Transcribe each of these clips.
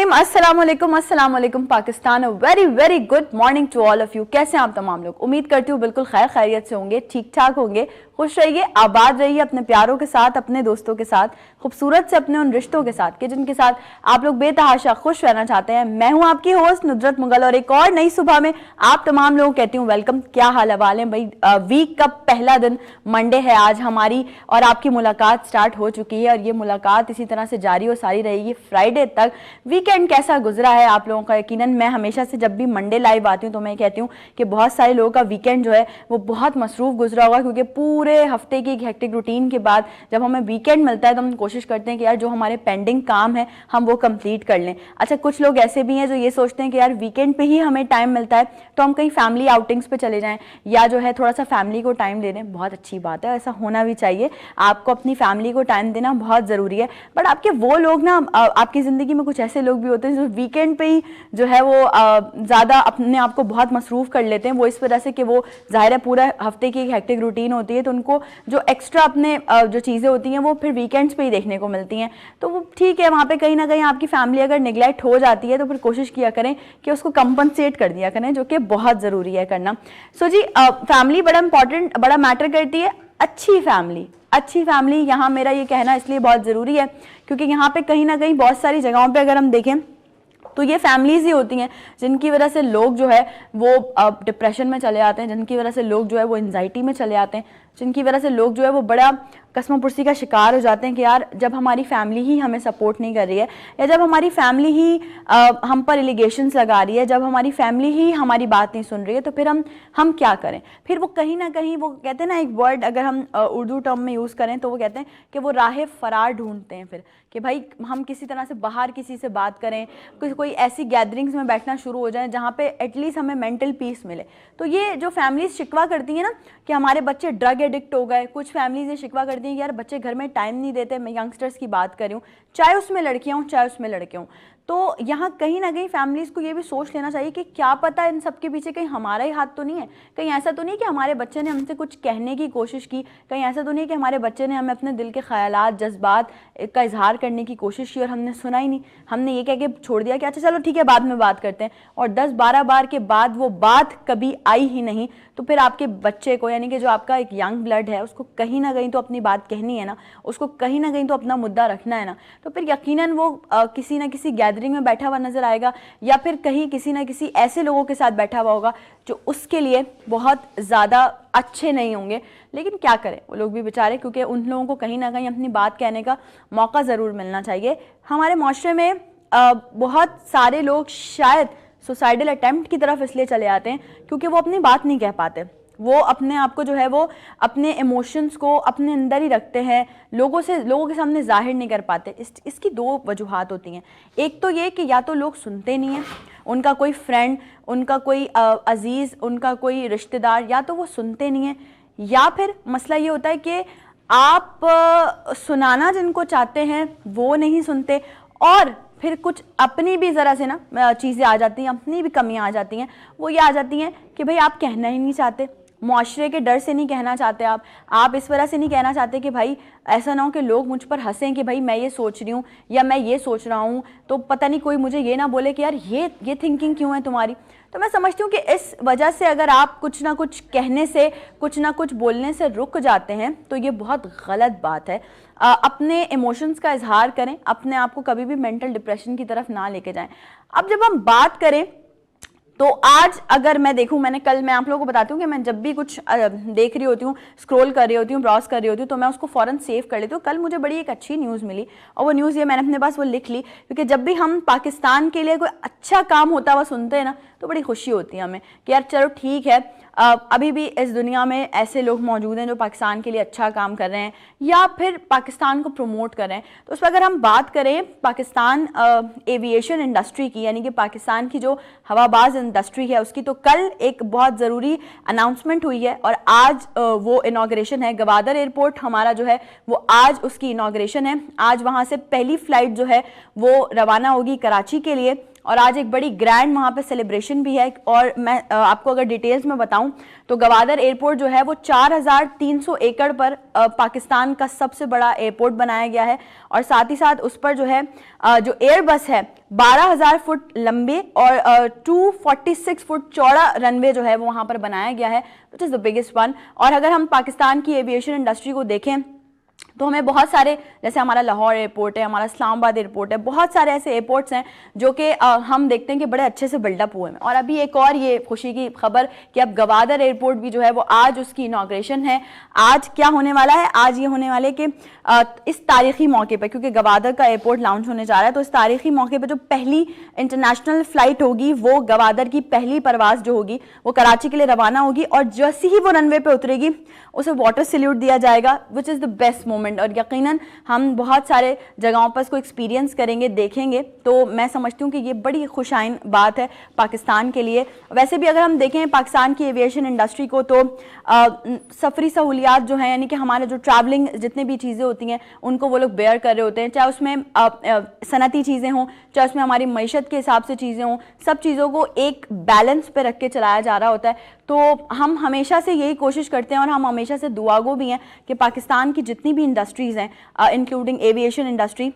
रहीम, अस्सलाम वालेकुम Pakistan. Very very good morning to all of you. कैसे हैं आप तमाम लोग? उम्मीद करती हूँ बिल्कुल खैर खैरियत से होंगे, ठीक ठाक होंगे, खुश रहिए, आबाद रहिए अपने प्यारों के साथ, अपने दोस्तों के साथ, खूबसूरत से अपने उन रिश्तों के साथ कि जिनके साथ आप लोग बेतहाशा खुश रहना चाहते हैं। मैं हूँ आपकी होस्ट नुजरत मुगल और एक और नई सुबह में आप तमाम लोगों को कहती हूँ वेलकम। क्या हाल हवाल है भाई? वीक का पहला दिन मंडे है आज हमारी और आपकी मुलाकात स्टार्ट हो चुकी है और ये मुलाकात इसी तरह से जारी और सारी रहेगी फ्राइडे तक। वीकेंड कैसा गुजरा है आप लोगों का? यकीनन मैं हमेशा से जब भी मंडे लाइव आती हूँ तो मैं कहती हूँ कि बहुत सारे लोगों का वीकेंड जो है वो बहुत मसरूफ गुजरा होगा, क्योंकि पूरे हफ्ते की हेक्टिक रूटीन के बाद जब हमें वीकेंड मिलता है तो हम कोशिश करते हैं कि यार जो हमारे पेंडिंग काम है हम वो कंप्लीट कर लें। अच्छा, कुछ लोग ऐसे भी हैं जो ये सोचते हैं कि यार वीकेंड पे ही हमें टाइम मिलता है तो हम कहीं फैमिली आउटिंग्स पे चले जाएं या जो है थोड़ा सा फैमिली को टाइम दे दें। बहुत अच्छी बात है, ऐसा होना भी चाहिए, आपको अपनी फैमिली को टाइम देना बहुत ज़रूरी है। बट आपके वो लोग ना, आपकी ज़िंदगी में कुछ ऐसे लोग भी होते हैं जो वीकेंड पे ही जो है वो ज़्यादा अपने आप को बहुत मसरूफ़ कर लेते हैं। वो इस वजह से कि वो ज़ाहिर है पूरा हफ्ते की एक हेक्टिक रूटीन होती है तो उनको जो एक्स्ट्रा अपने जो चीज़ें होती हैं वो फिर वीकेंड्स पे ही देखने को मिलती हैं। तो वो ठीक है, वहाँ पे कहीं ना कहीं आपकी फैमिली अगर निगलेक्ट हो जाती है तो फिर कोशिश किया करें कि उसको कंपनसेट कर दिया करें, जो कि बहुत ज़रूरी है करना। सो जी, फैमिली बड़ा इंपॉर्टेंट, बड़ा मैटर करती है। अच्छी फैमिली यहाँ मेरा ये कहना इसलिए बहुत ज़रूरी है क्योंकि यहाँ पे कहीं ना कहीं बहुत सारी जगहों पे अगर हम देखें तो ये फैमिलीज़ ही होती हैं जिनकी वजह से लोग जो है वो डिप्रेशन में चले आते हैं, जिनकी वजह से लोग जो है वो एंजाइटी में चले आते हैं, जिनकी वजह से लोग जो है वो बड़ा कसमपुर्सी का शिकार हो जाते हैं कि यार जब हमारी फैमिली ही हमें सपोर्ट नहीं कर रही है या जब हमारी फैमिली ही हम पर एलिगेशंस लगा रही है, जब हमारी फैमिली ही हमारी बात नहीं सुन रही है तो फिर हम क्या करें? फिर वो कहीं ना कहीं वो कहते हैं ना, एक वर्ड अगर हम उर्दू टर्म में यूज़ करें तो वो कहते हैं कि वो राह फरार ढूंढते हैं फिर कि भाई हम किसी तरह से बाहर किसी से बात करें, कोई ऐसी गैदरिंग्स में बैठना शुरू हो जाए जहाँ पे एटलीस्ट हमें मेंटल पीस मिले। तो ये जो फैमिलीज शिकवा करती हैं ना कि हमारे बच्चे ड्रग एडिक्ट हो गए, कुछ फैमिलीज ये शिकवा करती हैं कि यार बच्चे घर में टाइम नहीं देते। मैं यंगस्टर्स की बात कर रही हूँ, चाहे उसमें लड़कियाँ हों चाहे उसमें लड़के हों। तो यहाँ कहीं ना कहीं फैमिलीज़ को ये भी सोच लेना चाहिए कि क्या पता इन सब के पीछे कहीं हमारा ही हाथ तो नहीं है, कहीं ऐसा तो नहीं कि हमारे बच्चे ने हमसे कुछ कहने की कोशिश की, कहीं ऐसा तो नहीं कि हमारे बच्चे ने हमें अपने दिल के ख्यालात जज्बात का इजहार करने की कोशिश की और हमने सुना ही नहीं, हमने ये कह के छोड़ दिया कि अच्छा चलो ठीक है बाद में बात करते हैं, और 10-12 बार के बाद वो बात कभी आई ही नहीं। तो फिर आपके बच्चे को, यानी कि जो आपका एक यंग ब्लड है, उसको कहीं ना कहीं तो अपनी बात कहनी है ना, उसको कहीं ना कहीं तो अपना मुद्दा रखना है ना। तो फिर यकीनन वो किसी ना किसी गैदरिंग में बैठा हुआ नजर आएगा या फिर कहीं किसी ना किसी ऐसे लोगों के साथ बैठा हुआ होगा जो उसके लिए बहुत ज़्यादा अच्छे नहीं होंगे। लेकिन क्या करें वो लोग भी बेचारे, क्योंकि उन लोगों को कहीं ना कहीं अपनी बात कहने का मौका ज़रूर मिलना चाहिए। हमारे माशरे में बहुत सारे लोग शायद सुसाइडल अटेम्प्ट की तरफ इसलिए चले आते हैं क्योंकि वो अपनी बात नहीं कह पाते, वो अपने आप को जो है वो अपने इमोशंस को अपने अंदर ही रखते हैं, लोगों के सामने जाहिर नहीं कर पाते। इसकी दो वजूहात होती हैं। एक तो ये कि या तो लोग सुनते नहीं हैं, उनका कोई फ्रेंड, उनका कोई अजीज़, उनका कोई रिश्तेदार, या तो वो सुनते नहीं हैं, या फिर मसला ये होता है कि आप सुनाना जिनको चाहते हैं वो नहीं सुनते, और फिर कुछ अपनी भी ज़रा से ना चीज़ें आ जाती हैं, अपनी भी कमियां आ जाती हैं। वो ये आ जाती हैं कि भाई आप कहना ही नहीं चाहते, मुआशरे के डर से नहीं कहना चाहते, आप इस वजह से नहीं कहना चाहते कि भाई ऐसा ना हो कि लोग मुझ पर हंसें कि भाई मैं ये सोच रही हूँ या मैं ये सोच रहा हूँ तो पता नहीं कोई मुझे ये ना बोले कि यार ये थिंकिंग क्यों है तुम्हारी। तो मैं समझती हूँ कि इस वजह से अगर आप कुछ ना कुछ कहने से, कुछ ना कुछ बोलने से रुक जाते हैं तो ये बहुत गलत बात है। अपने इमोशंस का इजहार करें, अपने आप को कभी भी मेंटल डिप्रेशन की तरफ ना लेके जाएं। अब जब हम बात करें तो आज अगर मैं देखूं, मैं आप लोगों को बताती हूँ कि मैं जब भी कुछ देख रही होती हूँ, स्क्रॉल कर रही होती हूँ, ब्राउज कर रही होती हूँ, तो मैं उसको फ़ौरन सेव कर लेती हूँ। कल मुझे बड़ी एक अच्छी न्यूज़ मिली और वो न्यूज़ ये मैंने अपने पास वो लिख ली, क्योंकि जब भी हम पाकिस्तान के लिए कोई अच्छा काम होता हुआ सुनते हैं ना तो बड़ी खुशी होती है हमें कि यार चलो ठीक है, अभी भी इस दुनिया में ऐसे लोग मौजूद हैं जो पाकिस्तान के लिए अच्छा काम कर रहे हैं या फिर पाकिस्तान को प्रमोट कर रहे हैं। तो उस पर अगर हम बात करें पाकिस्तान एविएशन इंडस्ट्री की, यानी कि पाकिस्तान की जो हवाबाज इंडस्ट्री है उसकी, तो कल एक बहुत ज़रूरी अनाउंसमेंट हुई है और आज वो इनाग्रेशन है। गवादर एयरपोर्ट हमारा जो है वो आज उसकी इनाग्रेशन है। आज वहाँ से पहली फ़्लाइट जो है वो रवाना होगी कराची के लिए और आज एक बड़ी ग्रैंड वहाँ पे सेलिब्रेशन भी है। और मैं आपको अगर डिटेल्स में बताऊं तो गवादर एयरपोर्ट जो है वो 4300 एकड़ पर पाकिस्तान का सबसे बड़ा एयरपोर्ट बनाया गया है। और साथ ही साथ उस पर जो है जो एयरबस है 12,000 फुट लंबे और 246 फुट चौड़ा रनवे जो है वो वहाँ पर बनाया गया है, which is the biggest one. और अगर हम पाकिस्तान की एविएशन इंडस्ट्री को देखें तो हमें बहुत सारे, जैसे हमारा लाहौर एयरपोर्ट है, हमारा इस्लामाबाद एयरपोर्ट है, बहुत सारे ऐसे एयरपोर्ट्स हैं जो कि हम देखते हैं कि बड़े अच्छे से बिल्डअप हुए हैं। और अभी एक और ये खुशी की खबर कि अब गवादर एयरपोर्ट भी जो है वो आज उसकी इनॉग्रेशन है। आज क्या होने वाला है, आज ये होने वाले कि इस तारीखी मौके पर, क्योंकि गवादर का एयरपोर्ट लॉन्च होने जा रहा है, तो इस तारीखी मौके पर जो पहली इंटरनेशनल फ्लाइट होगी वो गवादर की पहली परवाज जो होगी वो कराची के लिए रवाना होगी। और जैसे ही वो रनवे पे उतरेगी उसे वाटर सैल्यूट दिया जाएगा, which is the best moment. और यकीनन हम बहुत सारे जगहों पर इसको एक्सपीरियंस करेंगे, देखेंगे, तो मैं समझती हूँ कि ये बड़ी खुशाइन बात है पाकिस्तान के लिए। वैसे भी अगर हम देखें पाकिस्तान की एविएशन इंडस्ट्री को तो सफरी सहूलियात जो हैं, यानी कि हमारे जो ट्रैवलिंग जितनी भी चीज़ें होती हैं उनको वो लोग बेयर कर रहे होते हैं, चाहे उसमें सनती चीज़ें हों, चाहे उसमें हमारी मईशत के हिसाब से चीज़ें हों, सब चीज़ों को एक बैलेंस पे रख के चलाया जा रहा होता है। तो हम हमेशा से यही कोशिश करते हैं और हम हमेशा से दुआगो भी हैं कि पाकिस्तान की जितनी भी इंडस्ट्रीज़ हैं इंक्लूडिंग एविएशन इंडस्ट्री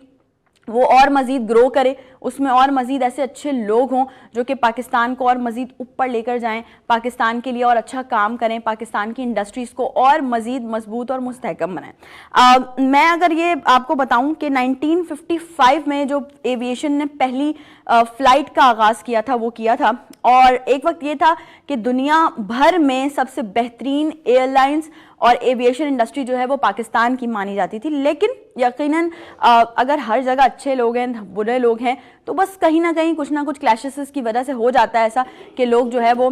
वो और मज़ीद ग्रो करे, उसमें और मज़ीद ऐसे अच्छे लोग हों जो कि पाकिस्तान को और मज़ीद ऊपर लेकर जाएं, पाकिस्तान के लिए और अच्छा काम करें, पाकिस्तान की इंडस्ट्रीज़ को और मज़ीद मजबूत और मुस्तहकम बनाएं। मैं अगर ये आपको बताऊं कि 1955 में जो एविएशन ने पहली फ़्लाइट का आगाज़ किया था वो किया था, और एक वक्त ये था कि दुनिया भर में सबसे बेहतरीन एयरलाइंस और एविएशन इंडस्ट्री जो है वो पाकिस्तान की मानी जाती थी। लेकिन यकीनन अगर हर जगह अच्छे लोग हैं, बुरे लोग हैं, तो बस कहीं ना कहीं कुछ ना कुछ क्लैशेस की वजह से हो जाता है ऐसा कि लोग जो है वो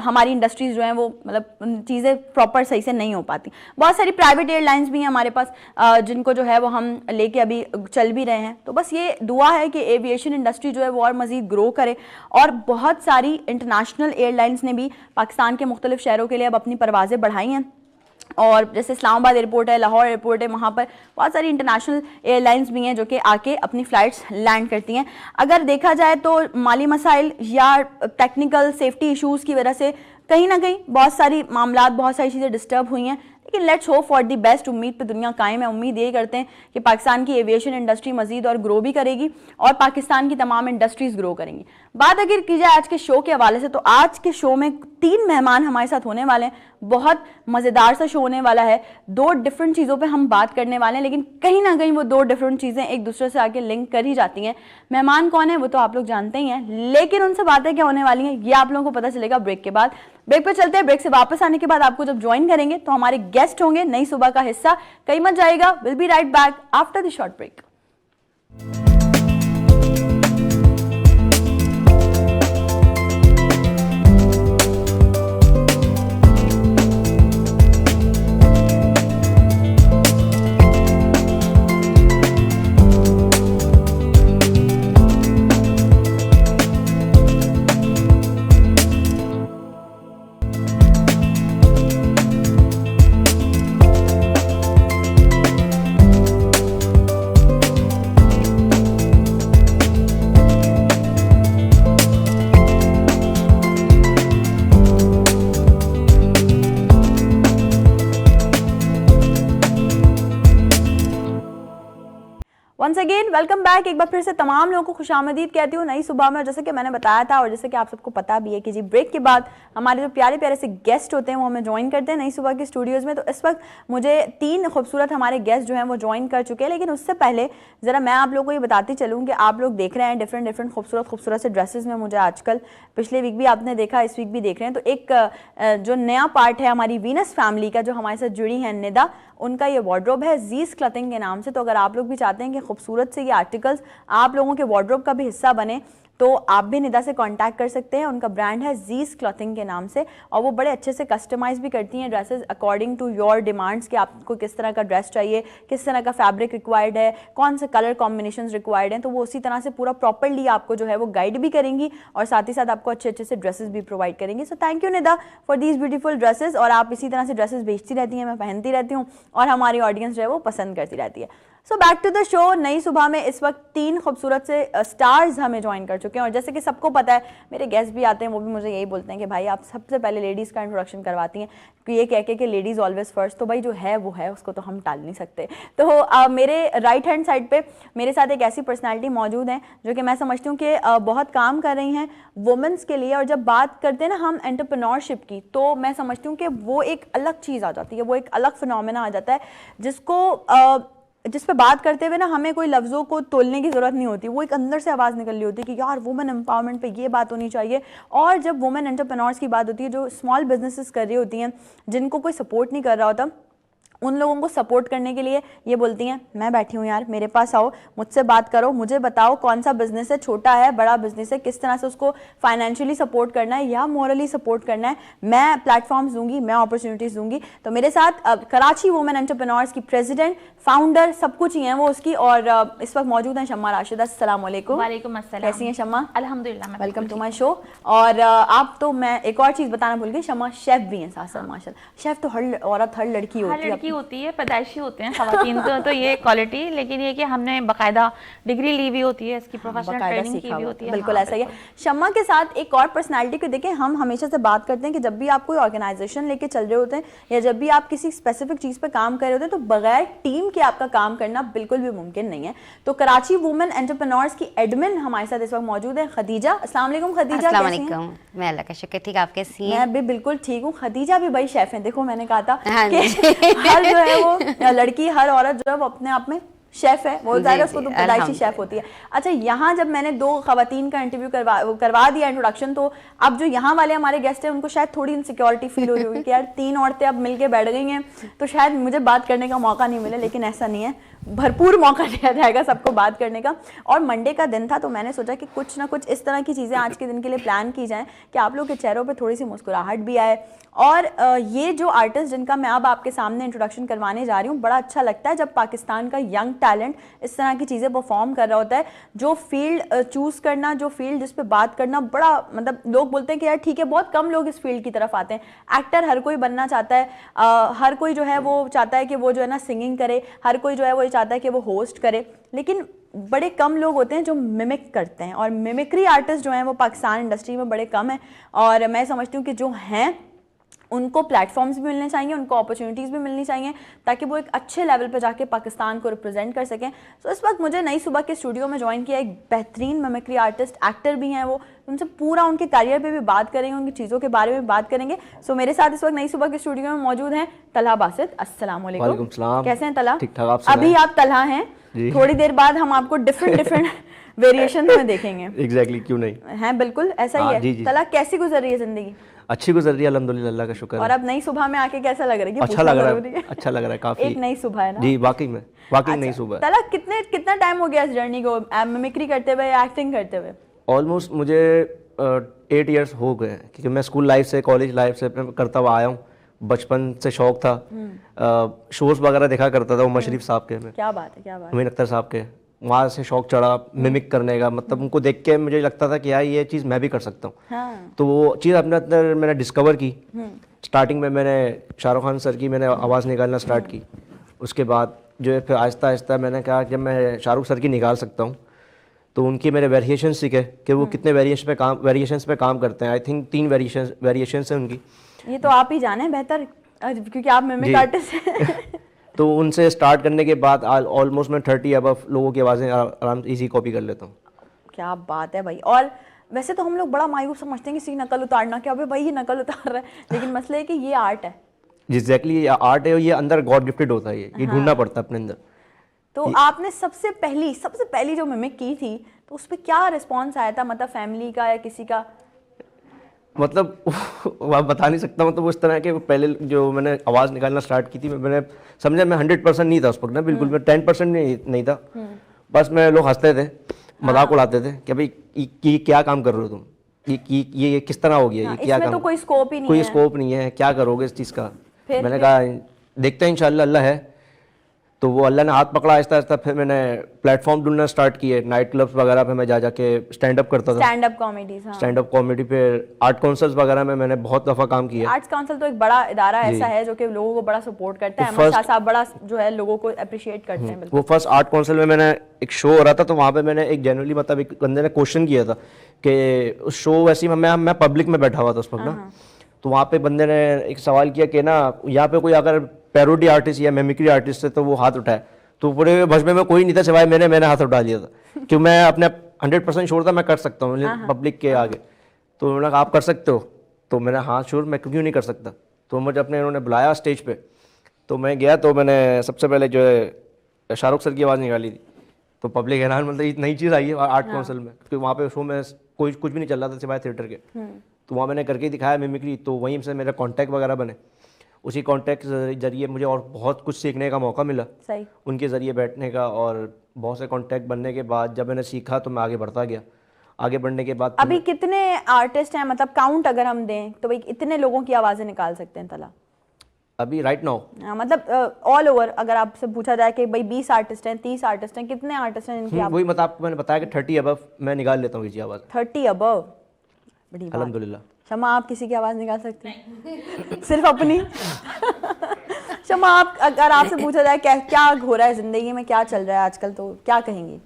हमारी इंडस्ट्रीज़ जो हैं वो मतलब चीज़ें प्रॉपर सही से नहीं हो पाती। बहुत सारी प्राइवेट एयरलाइंस भी हैं हमारे पास जिनको जो है वो हम लेके अभी चल भी रहे हैं। तो बस ये दुआ है कि एविएशन इंडस्ट्री जो है वो और मज़ीद ग्रो करे। और बहुत सारी इंटरनेशनल एयरलाइंस ने भी पाकिस्तान के मुख्तलिफ शहरों के लिए अब अपनी परवाज़ें बढ़ाई हैं, और जैसे इस्लामाबाद एयरपोर्ट है, लाहौर एयरपोर्ट है, वहाँ पर बहुत सारी इंटरनेशनल एयरलाइंस भी हैं जो कि आके अपनी फ़्लाइट्स लैंड करती हैं। अगर देखा जाए तो माली मसाइल या टेक्निकल सेफ्टी इश्यूज़ की वजह से कहीं ना कहीं बहुत सारी मामलात, बहुत सारी चीज़ें डिस्टर्ब हुई हैं, लेकिन let's hope for the best. उम्मीद पे दुनिया कायम है। उम्मीद यही करते हैं कि पाकिस्तान की एविएशन इंडस्ट्री मजीद और ग्रो भी करेगी और पाकिस्तान की तमाम इंडस्ट्रीज़ ग्रो करेंगी। बात अगर की जाए आज के शो के हवाले से, तो आज के शो में 3 मेहमान हमारे साथ होने वाले हैं। बहुत मज़ेदार सा शो होने वाला है। 2 डिफरेंट चीज़ों पे हम बात करने वाले हैं, लेकिन कहीं ना कहीं वो 2 डिफरेंट चीज़ें एक दूसरे से आके लिंक कर ही जाती हैं। मेहमान कौन है वो तो आप लोग जानते ही हैं, लेकिन उनसे बातें क्या होने वाली हैं ये आप लोगों को पता चलेगा ब्रेक के बाद। ब्रेक पे चलते हैं। ब्रेक से वापस आने के बाद आपको जब ज्वाइन करेंगे तो हमारे गेस्ट होंगे नई सुबह का हिस्सा। कहीं मत जाएगा, will be right back after the short break. Once again welcome back. एक बार फिर से तमाम लोगों को खुशामदीद कहती हूँ नई सुबह में। जैसे कि मैंने बताया था और जैसे कि आप सबको पता भी है कि जी ब्रेक के बाद हमारे जो प्यारे प्यारे से गेस्ट होते हैं वो हमें ज्वाइन करते हैं नई सुबह के स्टूडियोज़ में। तो इस वक्त मुझे 3 खूबसूरत हमारे गेस्ट जो हैं वो ज्वाइन कर चुके हैं, लेकिन उससे पहले ज़रा मैं आप लोगों को ये बताती चलूँ कि आप लोग देख रहे हैं डिफरेंट खूबसूरत से ड्रेसेस में मुझे आजकल, पिछले वीक भी आपने देखा, इस वीक भी देख रहे हैं। तो एक जो नया पार्ट है हमारी वीनस फैमिली का जो हमारे साथ जुड़ी है निदा, उनका ये वार्डरोब है ज़ीस क्लॉथिंग के नाम से। तो अगर आप लोग भी चाहते हैं कि खूबसूरत से ये आर्टिकल्स आप लोगों के वार्डरोब का भी हिस्सा बने तो आप भी निदा से कांटेक्ट कर सकते हैं। उनका ब्रांड है ज़ीस क्लॉथिंग के नाम से और वो बड़े अच्छे से कस्टमाइज़ भी करती हैं dresses according to your demands कि आपको किस तरह का ड्रेस चाहिए, किस तरह का फैब्रिक रिक्वायर्ड है, कौन से कलर कॉम्बिनेशंस रिक्वायर्ड हैं। तो वो उसी तरह से पूरा प्रॉपरली आपको जो है वो गाइड भी करेंगी और साथ ही साथ आपको अच्छे से ड्रेसेस भी प्रोवाइड करेंगी। So thank you Nida for these beautiful dresses. और आप इसी तरह से ड्रेसेस बेचती रहती हैं, मैं पहनती रहती हूँ और हमारी ऑडियंस जो है वो पसंद करती रहती है। So back to the show. नई सुबह में इस वक्त 3 खूबसूरत से स्टार्स हमें ज्वाइन कर चुके हैं और जैसे कि सबको पता है, मेरे गेस्ट भी आते हैं, वो भी मुझे यही बोलते हैं कि भाई आप सबसे पहले लेडीज़ का इंट्रोडक्शन करवाती हैं, कि ये कह के कि लेडीज़ ऑलवेज फर्स्ट। तो भाई जो है वो है, उसको तो हम टाल नहीं सकते। तो मेरे राइट हैंड साइड पे मेरे साथ एक ऐसी पर्सनैलिटी मौजूद हैं जो कि मैं समझती हूँ कि बहुत काम कर रही हैं वुमेंस के लिए। और जब बात करते हैं ना हम एंटरप्रेन्योरशिप की, तो मैं समझती हूँ कि वो एक अलग चीज़ आ जाती है, वो एक अलग फिनोमेना आ जाता है जिस पे बात करते हुए ना हमें कोई लफ्ज़ों को तोलने की ज़रूरत नहीं होती। वो एक अंदर से आवाज़ निकल रही होती है कि यार वुमेन एम्पावरमेंट पे ये बात होनी चाहिए। और जब वुमेन एंटरप्रेन्योर्स की बात होती है, जो स्मॉल बिजनेसेस कर रही होती हैं, जिनको कोई सपोर्ट नहीं कर रहा होता, उन लोगों को सपोर्ट करने के लिए ये बोलती हैं मैं बैठी हूँ यार, मेरे पास आओ, मुझसे बात करो, मुझे बताओ कौन सा बिजनेस है, छोटा है बड़ा बिजनेस है, किस तरह से उसको फाइनेंशियली सपोर्ट करना है या मोरली सपोर्ट करना है। मैं प्लेटफॉर्म्स दूंगी, मैं अपॉर्चुनिटीज़ दूंगी। तो मेरे साथ कराची वुमेन एंटरप्रेन्योर्स की प्रेसिडेंट, फाउंडर, सब कुछ ही हैं वो उसकी। और इस वक्त मौजूद हैं शम्मा राशिद। अस्सलाम वालेकुम। वालेकुम अस्सलाम। कैसी हैं शम्मा? अल्हम्दुलिल्लाह। Welcome to my show. और आप तो, मैं एक और चीज़ बताना भूल गई, शम्मा शेफ भी हैं साथ साथ माशाल्लाह। शेफ तो हर औरत, हर लड़की होती है, पैदाइशी होते हैं खवातीन तो ये क्वालिटी, लेकिन ये कि हमने बाकायदा डिग्री ली हुई होती है, इसकी प्रोफेशनल ट्रेनिंग की हुई होती है। बिल्कुल ऐसा ही है। शम्मा के साथ एक और पर्सनालिटी को देखें, हम हमेशा से बात करते हैं कि जब भी आप कोई ऑर्गेनाइजेशन लेके चल रहे होते हैं या जब भी आप किसी स्पेसिफिक चीज़ पे काम कर रहे होते हैं, तो बगैर टीम के आपका काम करना बिल्कुल भी मुमकिन नहीं है। तो कराची वुमेन एंटरप्रेन्योर्स की एडमिन हमारे साथ इस वक्त मौजूद है खदीजा। अस्सलाम वालेकुम खदीजा। अस्सलाम वालेकुम। मैं अल्लाह का शुक्र, ठीक, आप कैसी हैं? मैं भी बिल्कुल ठीक हूँ। खदीजा भी भाई शेफ हैं। देखो मैंने कहा था हाँ कि हर जो है वो लड़की, हर औरत जो है वो अपने आप में शेफ है, वो ज़्यादा उसको तो पैदाइशी शेफ होती है। अच्छा, यहाँ जब मैंने 2 खवातीन का इंटरव्यू करवा दिया इंट्रोडक्शन, तो अब जो यहाँ वाले हमारे गेस्ट हैं उनको शायद थोड़ी इनसिक्योरिटी फील हो रही होगी कि यार 3 औरतें अब मिलके बैठ गई हैं तो शायद मुझे बात करने का मौका नहीं मिले। लेकिन ऐसा नहीं है, भरपूर मौका दिया जाएगा सबको बात करने का। और मंडे का दिन था तो मैंने सोचा कि कुछ ना कुछ इस तरह की चीज़ें आज के दिन के लिए प्लान की जाएँ कि आप लोग के चेहरों पे थोड़ी सी मुस्कुराहट भी आए। और ये जो आर्टिस्ट जिनका मैं अब आपके सामने इंट्रोडक्शन करवाने जा रही हूँ, बड़ा अच्छा लगता है जब पाकिस्तान का यंग टैलेंट इस तरह की चीज़ें परफॉर्म कर रहा होता है। जो फील्ड चूज़ करना, जो फील्ड जिस पे बात करना, बड़ा मतलब लोग बोलते हैं कि यार ठीक है, बहुत कम लोग इस फील्ड की तरफ आते हैं। एक्टर हर कोई बनना चाहता है, हर कोई जो है वो चाहता है कि वो जो है ना सिंगिंग करे, हर कोई जो है वो चाहता है कि वो होस्ट करे, लेकिन बड़े कम लोग होते हैं जो मिमिक करते हैं। और मिमिक्री आर्टिस्ट जो हैं वो पाकिस्तान इंडस्ट्री में बड़े कम हैं। और मैं समझती हूँ कि जो हैं उनको प्लेटफॉर्म्स भी मिलने चाहिए, उनको अपॉर्चुनिटीज़ भी मिलनी चाहिए ताकि वो एक अच्छे लेवल पर जाके पाकिस्तान को रिप्रेजेंट कर सकें। तो इस वक्त मुझे नई सुबह के स्टूडियो में ज्वाइन किया एक बेहतरीन मिमिक्री आर्टिस्ट, एक्टर भी हैं वो। उनसे पूरा उनके करियर पे भी बात करेंगे, उनकी चीज़ों के बारे में बात करेंगे। सो मेरे साथ इस वक्त नई सुबह के स्टूडियो में मौजूद हैं तलहा बासित। अस्सलाम वालेकुम। कैसे हैं तलहा? ठीक ठाक। अभी आप तलहा हैं, थोड़ी देर बाद हम आपको डिफरेंट वेरिएशन में देखेंगे। एग्जैक्टली, क्यों नहीं हैं, बिल्कुल ऐसा ही है। तलहा, कैसी गुजर रही है जिंदगी? अच्छी गुजर रही है अल्हम्दुलिल्लाह, अल्लाह का शुक्र है। और अब नई सुबह में आके कैसा लग रहा है? अच्छा लग रहा है, अच्छा लग रहा है काफी। एक नई सुबह है ना जी, वाकई में वाकई नई सुबह। तला, कितना टाइम हो गया इस जर्नी को मिमिक्री करते हुए, एक्टिंग करते हुए? ऑलमोस्ट मुझे 8 इयर्स हो गए, क्योंकि मैं स्कूल लाइफ से, कॉलेज लाइफ से करता हुआ आया हूँ। बचपन से शौक था, शोज वगैरह देखा करता था, उमर शरीफ साहब के में। क्या बात है, क्या बात है। हुमैन अख्तर साहब के, वहाँ से शौक चढ़ा मिमिक करने का। मतलब उनको देख के मुझे लगता था कि यार ये चीज़ मैं भी कर सकता हूँ। हाँ। तो वो चीज़ अपने अंदर मैंने डिस्कवर की। स्टार्टिंग में मैंने शाहरुख खान सर की मैंने आवाज़ निकालना स्टार्ट की। उसके बाद जो है फिर आहिस्ता आहिस्ता मैंने कहा जब मैं शाहरुख सर की निकाल सकता हूँ तो उनकी मैंने वेरिएशन सीखे कि वो कितने वेरिएशंस पे काम करते हैं। आई थिंक 3 वेरिएशंस हैं उनकी। ये तो आप ही जाने बेहतर, क्योंकि आप मिमिक आर्टिस्ट हैं। तो उनसे स्टार्ट करने के बाद ऑलमोस्ट मैं 30 अबव लोगों की आवाज़ें आराम से इजी कॉपी कर लेता हूँ। क्या बात है भाई। और वैसे तो हम लोग बड़ा मायूस समझते हैं कि किसी नकल उतारना, क्या भाई ये नकल उतार रहा है, लेकिन मसला है कि ये आर्ट है। एग्जैक्टली, ये आर्ट है, ये अंदर गॉड गिफ्टेड होता है, ये ढूंढना पड़ता है अपने अंदर। तो आपने सबसे पहली जो मिमिक की थी तो उस पर क्या रिस्पॉन्स आया था, मतलब फैमिली का या किसी का? मतलब आप बता नहीं सकता। मतलब उस तरह के पहले जो मैंने आवाज़ निकालना स्टार्ट की थी, मैंने समझा मैं 100% नहीं था उस वक्त ना, बिल्कुल मैं 10% नहीं था। बस मैं, लोग हंसते थे, मजाक उड़ाते थे कि भाई ये क्या काम कर रहे हो तुम, ये किस तरह हो गया, ये क्या काम, तो कोई स्कोप ही नहीं है, कोई स्कोप नहीं है, क्या करोगे इस चीज़ का। मैंने कहा देखते हैं इंशाल्लाह, अल्लाह है। तो वो अल्लाह ने हाथ पकड़ा आहिस्ता आहिस्ता, फिर मैंने प्लेटफॉर्म ढूंढना स्टार्ट किए, नाइट क्लब्स वगैरह पे मैं जा जाके स्टैंड अप करता था, स्टैंड अप कॉमेडीज। हाँ, स्टैंड अप कॉमेडी पे, आर्ट काउंसिल्स वगैरह में मैंने बहुत दफ़ा काम किया। आर्ट्स काउंसिल तो एक बड़ा इदारा ऐसा है जो कि लोगों को बड़ा सपोर्ट करता है। अहमद शाह साहब बड़ा जो है लोगों को अप्रिशिएट करते हैं। बिल्कुल। वो फर्स्ट आर्ट काउंसिल में मैंने एक शो हो रहा था, तो वहाँ पे मैंने एक जनरली मतलब एक बंदे ने क्वेश्चन किया था कि उस शो वैसे ही मैं पब्लिक में बैठा हुआ था उस वक्त ना, तो वहाँ पे बंदे ने एक सवाल किया कि ना यहाँ पे कोई अगर पैरोडी आर्टिस्ट या मिमिक्री आर्टिस्ट है तो वो हाथ उठाए, तो पूरे भजमे में कोई नहीं था सिवाय मैंने हाथ उठा लिया था कि मैं अपने 100% श्योर था मैं कर सकता हूँ पब्लिक के आगे। तो उन्होंने कहा आप कर सकते हो, तो मैंने हाँ श्योर, मैं क्यों नहीं कर सकता। तो मुझे अपने इन्होंने बुलाया स्टेज पे, तो मैं गया, तो मैंने सबसे पहले जो है शाहरुख सर की आवाज़ निकाली थी। तो पब्लिक हैरान, मतलब ये नई चीज़ आई है आर्ट काउंसिल में, क्योंकि वहाँ पे शो में कोई कुछ भी नहीं चल रहा था सिवाय थिएटर के। तो वहाँ मैंने करके दिखाया मिमिक्री, तो वहीं से मेरे कॉन्टैक्ट वगैरह बने। उसी कॉन्टैक्ट के जरिए मुझे और बहुत कुछ सीखने का मौका मिला, सही, उनके ज़रिए बैठने का, और बहुत से कॉन्टैक्ट बनने के बाद जब मैंने सीखा तो मैं आगे बढ़ता गया। आगे बढ़ने के बाद अभी कितने आर्टिस्ट हैं, मतलब काउंट अगर हम दें तो भाई इतने लोगों की आवाज़ें निकाल सकते हैं तला? अभी राइट नाउ मतलब ऑल ओवर अगर आपसे पूछा जाए कि भाई 20 आर्टिस्ट हैं, 30 आर्टिस्ट हैं, कितने आर्टिस्ट हैं इनकी? वही मतलब आपको मैंने बताया कि 30 अबव मैं निकाल लेता हूँ किसी आवाज़। 30 अबव, बड़ी बात। अल्हम्दुलिल्लाह। शमा, आप किसी की आवाज़ निकाल सकती हैं? सिर्फ अपनी? शमा, आप अगर आपसे पूछा जाए क्या हो रहा है ज़िंदगी में, क्या चल रहा है आजकल, तो क्या कहेंगी?